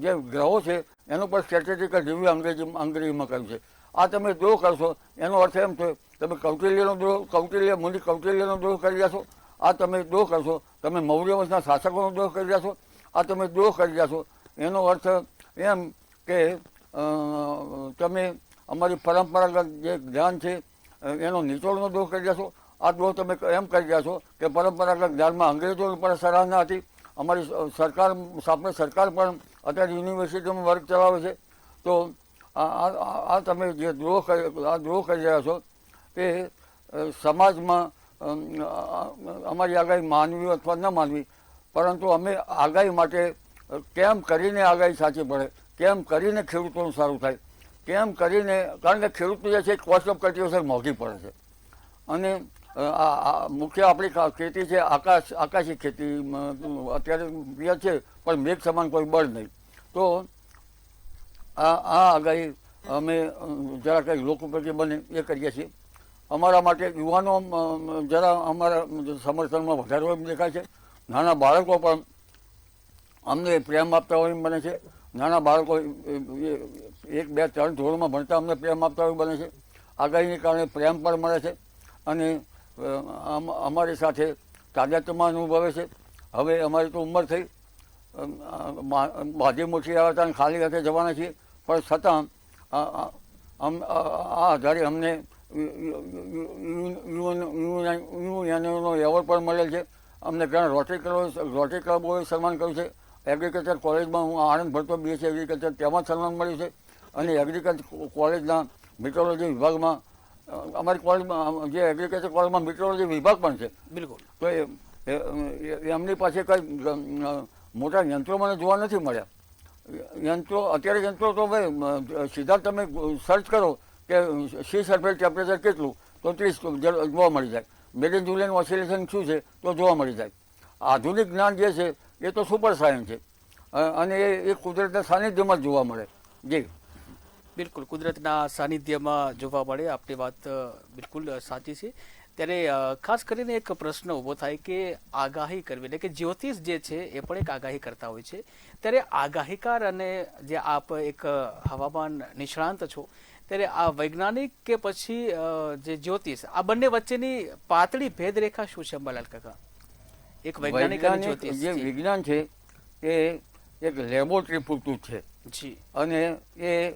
જે ગ્રહો છે એનું પણ સ્ટ્રેટેજિકલ રિવ્યુ અંગ્રેજીમાં કહ્યું છે. આ તમે દ્રોહ કરશો એનો અર્થ એમ છે તમે કૌટિલ્યનો દ્રોહ કરી રહ્યા છો. આ તમે દ્રોહ કરશો, તમે મૌર્ય વંશના શાસકોનો દ્રોહ કરી રહ્યા છો. આ તમે દ્રોહ કરી રહ્યા છો. એનો અર્થ એમ કે તમે અમારી પરંપરાગત જે જ્ઞાન છે એનો નિચોડનો દ્રોહ કરી રહ્યા છો. આ દ્રોહ તમે એમ કરી રહ્યા છો કે પરંપરાગત જ્ઞાનમાં અંગ્રેજોની પણ સરાહના હતી. અમારી સરકાર પણ અત્યારે યુનિવર્સિટીમાં વર્ગ ચલાવે છે. તો આ તમે જે દ્રોહ કરી રહ્યા છો એ સમાજમાં અમારી આગાહી માનવી અથવા ન માનવી, પરંતુ અમે આગાહી માટે કેમ કરીને આગાહી સાચી પડે, કેમ કરીને ખેડૂતોનું સારું થાય, કેમ કરીને, કારણ કે ખેડૂત જે છે કોસ્ટ ઓફ કલ્ટિવેશન મોંઘી પડે છે. અને મુખ્ય આપણી ખેતી છે આકાશી ખેતી અત્યારે પ્રિય છે, પણ મેઘ સમાન કોઈ બળ નહીં. તો આ આગાહી અમે જરા કંઈક લોકોપયોગી બને એ કરીએ છીએ. અમારા માટે યુવાનો જરા અમારા સમર્થનમાં વધારો એમ દેખાય છે. નાના બાળકો પણ અમને પ્રેમ આપતા હોય એમ બને છે. નાના બાળકો 1, 2, 3 ધોરણમાં ભણતા અમને પ્રેમ આપતા હોય બને છે. આગાહીને કારણે પ્રેમ પણ મળે છે અને અમારી સાથે તાદાત્મ્ય અનુભવે છે. હવે અમારી તો ઉંમર થઈ, બાધી મુઠ્ઠી આવ્યા હતા ખાલી હાથે જવાના છીએ, પણ છતાં આ આધારે અમને યુએનઓનો એવોર્ડ પણ મળેલ છે. અમને ઘણા રોટરી ક્લબોએ સન્માન કર્યું છે. એગ્રીકલ્ચર કોલેજમાં હું આણંદ ભણતો BSc એગ્રીકલ્ચર, તેમાં સન્માન મળ્યું છે. અને એગ્રીકલ્ચર કોલેજના મિટ્રોલોજી વિભાગમાં અમારી કોલેજમાં જે એગ્રીકલ્ચર કોલેજમાં મિટ્રોલોજી વિભાગ પણ છે. બિલકુલ. તો એમની પાસે કંઈ મોટા યંત્રો મને જોવા નથી મળ્યા. અત્યારે યંત્રો તો ભાઈ સીધા તમે સર્ચ કરો કે સી સરફેસ ટેમ્પરેચર કેટલું તો 30 જોવા મળી જાય. મેડન જુલિયન ઓસિલેશન શું છે તો જોવા મળી જાય. આધુનિક જ્ઞાન જે છે એ તો સુપર સાયન્સ છે અને એ કુદરતના સાનિધ્યમાં જ જોવા મળે. જી બિલકુલ, કુદરતના સાનિધ્યમાં જોવા મળે. આપની વાત બિલકુલ સાચી છે. ત્યારે ખાસ કરીને એક પ્રશ્ન ઊભો થાય કે આગાહી કરવી, એટલે કે જ્યોતિષ જે છે એ પણ એક આગાહી કરતા હોય છે. ત્યારે આગાહીકાર અને જે આપ એક હવામાન નિષ્ણાંત છો, ત્યારે આ વૈજ્ઞાનિક કે પછી જે જ્યોતિષ, આ બંને વચ્ચેની પાતળી ભેદરેખા શું છે અંબાલાલ કાકા? એક વૈજ્ઞાનિક અને જ્યોતિષ જે વિજ્ઞાન છે એ એક લેબોરેટરી પૂરતું છે જી, અને એ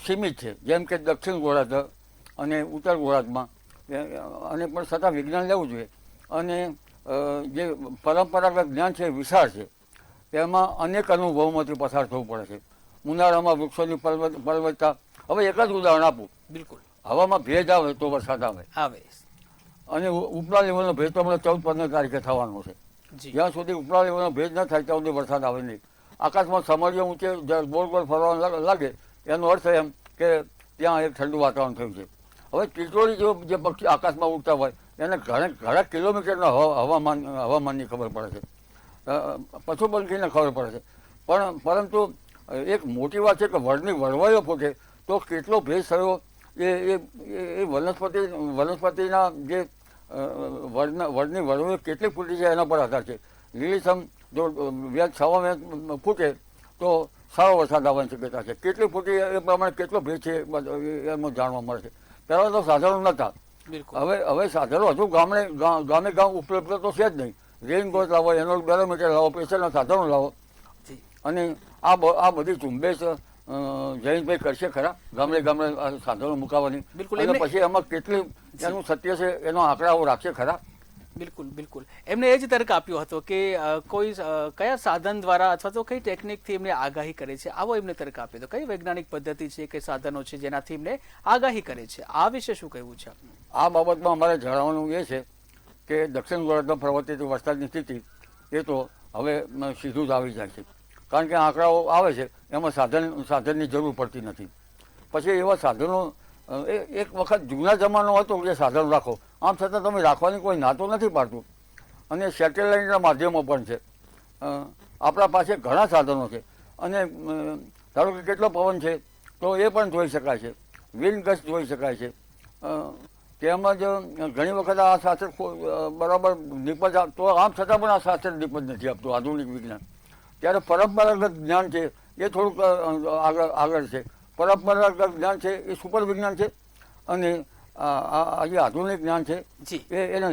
સીમિત છે. જેમ કે દક્ષિણ ગોળાર્ધ અને ઉત્તર ગોળાર્ધમાં અને પણ છતાં વિજ્ઞાન લેવું જોઈએ. અને જે પરંપરાગત જ્ઞાન છે વિશાળ છે, એમાં અનેક અનુભવોમાંથી પસાર થવું પડે છે. ઉનાળામાં વૃક્ષોની પર્વતતા. હવે એક જ ઉદાહરણ આપું. બિલકુલ. હવામાં ભેજ આવે તો વરસાદ આવે, અને ઉપલા લેવલનો ભેજ તો હમણાં 14-15 તારીખે થવાનો છે. જ્યાં સુધી ઉપલા લેવલનો ભેજ ન થાય ત્યાં સુધી વરસાદ આવે નહીં. આકાશમાં સમળીઓ ઊંચે ગોળ ગોળ ફરવા લાગે એનો અર્થ એમ કે ત્યાં એક ઠંડુ વાતાવરણ થયું છે. હવે ટીટોળી જે પક્ષી આકાશમાં ઉડતા હોય એને ઘણા કિલોમીટરના હવામાનની ખબર પડે છે, પશુ પંખીને ખબર પડે છે. પરંતુ એક મોટી વાત છે કે વળની વળવાયો ફૂટે તો કેટલો ભેજ થયો એ વનસ્પતિના જે વળની વળવાયો કેટલી ફૂટી છે એના પર આધાર છે. લીલીછમ જો વ્યાજ 6 વ્યાજ ફૂટે તો સારો વરસાદ આવવાની શક્યતા છે. કેટલી ફૂટી એ પ્રમાણે કેટલો ભેજ છે એમાં જાણવા મળે છે. પહેલાં તો સાધનો નહોતા. હવે સાધનો હજુ ગામે ગામ ઉપલબ્ધ તો છે જ નહીં. રેઇનકોટ લાવો, એનો બેરોમીટર લાવો, પ્રેશરના સાધનો લાવો, અને આ બધી ઝુંબેશ જયંતભાઈ કરશે ખરા ગામડે સાધનો મુકાવવાની? અને પછી એમાં કેટલી એનું સત્ય છે એનો આંકડાઓ રાખશે ખરા? બિલકુલ બિલકુલ. એમને એ જ તર્ક આપ્યો હતો કે કોઈ કયા સાધન દ્વારા અથવા તો કઈ ટેકનિકથી એમને આગાહી કરે છે, આવો એમને તર્ક આપ્યો હતો. કઈ વૈજ્ઞાનિક પદ્ધતિ છે કે સાધનો છે જેનાથી એમને આગાહી કરે છે? આ વિશે શું કહેવું છે આપનું? આ બાબતમાં અમારે જણાવવાનું એ છે કે દક્ષિણ ગોળાર્ધમાં પ્રવર્તિત વરસાદની સ્થિતિ એ તો હવે સીધું જ આવી જાય છે. કારણ કે આંકડાઓ આવે છે એમાં સાધનની જરૂર પડતી નથી. પછી એવા સાધનો એક વખત જૂના જમાનો હતો કે સાધનો રાખો, આમ છતાં તમે રાખવાની કોઈ ના તો નથી પાડતું. અને સેટેલાઇટના માધ્યમો પણ છે. આપણા પાસે ઘણા સાધનો છે, અને ધારો કે કેટલો પવન છે તો એ પણ જોઈ શકાય છે. વિન્ડ ગસ્ટ જોઈ શકાય છે. તેમજ ઘણી વખત આ શાસ્ત્ર બરાબર નિપજ તો આમ છતાં પણ આ શાસ્ત્ર નિપજ નથી આપતું આધુનિક વિજ્ઞાન. ત્યારે પરંપરાગત જ્ઞાન છે એ થોડુંક આગળ છે. પરંપરાગત જ્ઞાન છે એ સુપર વિજ્ઞાન છે, અને આ જે આધુનિક જ્ઞાન છે એને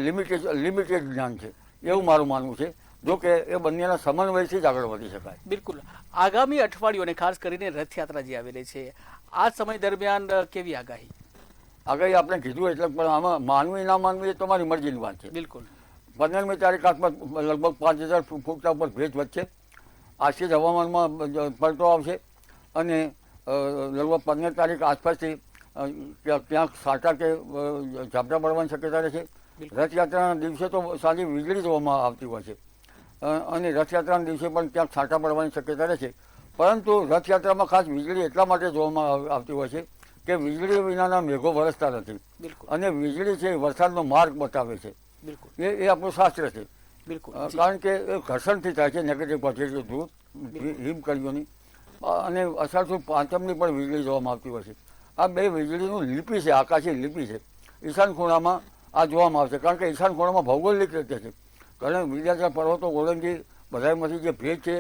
લિમિટેડ જ્ઞાન છે એવું મારું માનવું છે. જો કે એ બંનેના સમન્વયથી જ આગળ વધી શકાય. બિલકુલ. આગામી અઠવાડિયું ખાસ કરીને રથયાત્રા જે આવેલી છે, આ સમય દરમિયાન કેવી આગાહી આપણે કીધું એટલે પણ આમાં માનવી ના માનવી એ તમારી મરજીની વાત છે. બિલકુલ. 15મી તારીખ આસપાસ લગભગ 5000 ફૂટના ઉપર ભેજ વધશે. આશી જ હવામાનમાં પલટો આવશે, અને લગભગ 15 તારીખ આસપાસથી ક્યાંક સાટા કે ઝાપટા પડવાની શક્યતા રહે છે. રથયાત્રાના દિવસે તો સાંજે વીજળી જોવામાં આવતી હોય છે, અને રથયાત્રાના દિવસે પણ ક્યાંક છાંટા પડવાની શક્યતા રહે છે. પરંતુ રથયાત્રામાં ખાસ વીજળી એટલા માટે જોવામાં આવતી હોય છે કે વીજળી વિનાના મેઘો વરસતા નથી, અને વીજળી છે વરસાદનો માર્ગ બતાવે છે. એ આપણું શાસ્ત્ર છે. કારણ કે એ ઘર્ષણથી થાય છે, નેગેટિવ પોઝિટિવ ધ્રુવ હિમકળીઓની, અને અષાઢ સુદ પાંચમની પણ વીજળી જોવામાં આવતી હોય છે. આ બે વીજળીનું લિપિ છે, આકાશી લિપિ છે. ઈશાન ખૂણામાં આ જોવામાં આવશે, કારણ કે ઈશાન ખૂણામાં ભૌગોલિક રીતે છે. કારણ વિંધ્યાચલ પર્વતો ઓળંગી બધામાંથી જે ભેજ છે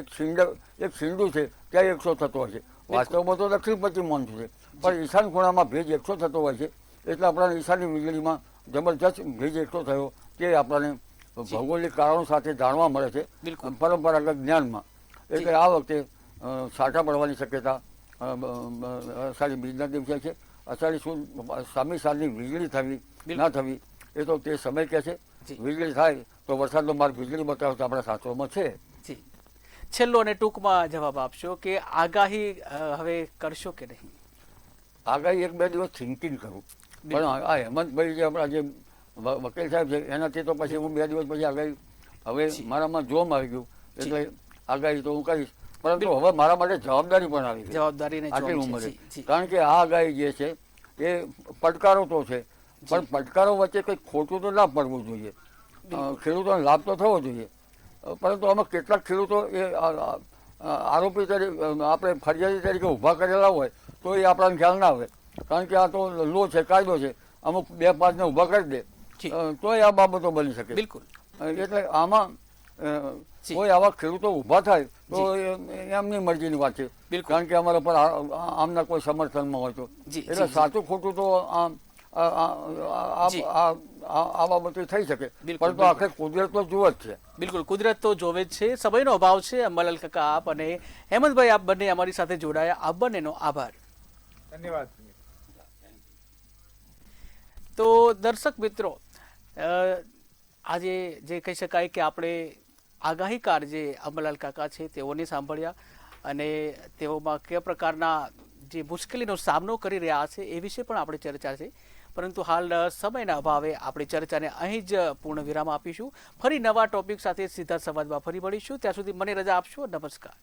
એક સિંડું છે ત્યાં એકઠો થતો હોય છે. વાસ્તવમાં તો દક્ષિણ પશ્ચિમ મોનસૂન છે, પણ ઈશાન ખૂણામાં ભેજ એકઠો થતો હોય છે. એટલે આપણાને ઈશાનની વીજળીમાં જબરજસ્ત ભેજ એકઠો થયો તે આપણને ભૌગોલિક કારણો સાથે જાણવા મળે છે પરંપરાગત જ્ઞાનમાં. એટલે આ વખતે છાંટા પડવાની શક્યતા અષાઢી બીજના દિવસે છે. અષાઢી સુદ સામી સાલની વીજળી થવી ના થવી એ તો તે સમય કે છે. વીજળી થાય તો વરસાદનો માર્ગ વીજળી બતાવે તો આપણા શાસ્ત્રોમાં છે. છેલ્લો અને ટૂંકમાં જવાબ આપશો કે આગાહી હવે કરશો કે નહીં? આગાહી 1-2 દિવસ થિંકિંગ કરું, પણ આ હેમંતભાઈ જે આપણા જે વકીલ સાહેબ છે એનાથી તો પછી હું 2 દિવસ પછી આગાહી, હવે મારામાં જોમ આવી ગયું એટલે આગાહી તો હું કરીશ, પરંતુ હવે મારા માટે જવાબદારી પણ આવી ગઈ જવાબદારીને આટલી જોમ છે. ઉંમરે. જી, જી. કારણ કે આ આગાહી જે છે એ પડકારો તો છે, પણ પડકારો વચ્ચે કંઈક ખોટું તો ના પડવું જોઈએ, ખેડૂતોને લાભ તો થવો જોઈએ, પરંતુ આમાં કેટલાક ખેડૂતો એ આરોપી તરીકે આપણે ફરિયાદી તરીકે ઊભા કરેલા હોય તો એ આપણને ખ્યાલ ના આવે, કારણ કે આ તો લો છે, કાયદો છે, અમુક 2-5 ને ઊભા કરી દે તો આ બાબતો બની શકે. બિલકુલ. એટલે આમાં કોઈ આવા ખેડૂતો ઊભા થાય તો એમની મરજીની વાત છે, કારણ કે અમારા પર આમના કોઈ સમર્થનમાં હોય તો. એટલે સાચું ખોટું તો આ બાબતે થઈ શકે, પરંતુ આખરે કુદરત તો જુએ જ છે. બિલકુલ, કુદરત તો જોવે જ છે. સમયનો અભાવ છે. અંબાલાલ કાકા આપ અને હેમંતભાઈ આપ બંને અમારી સાથે જોડાયા, આપ બંનેનો આભાર. ધન્યવાદ. તો દર્શક મિત્રો, આજે જે કહી શકાય કે આપણે આગાહીકાર જે અંબાલાલ કાકા છે તેઓને સાંભળ્યા અને તેઓમાં કયા પ્રકારના જે મુશ્કેલીનો સામનો કરી રહ્યા છે એ વિશે પણ આપણે ચર્ચા છે, પરંતુ હાલ સમયના અભાવે આપણે ચર્ચાને અહીં જ પૂર્ણ વિરામ આપીશું. ફરી નવા ટોપિક સાથે સીધા સંવાદમાં ફરી મળીશું. ત્યાં સુધી મને રજા આપશો. નમસ્કાર.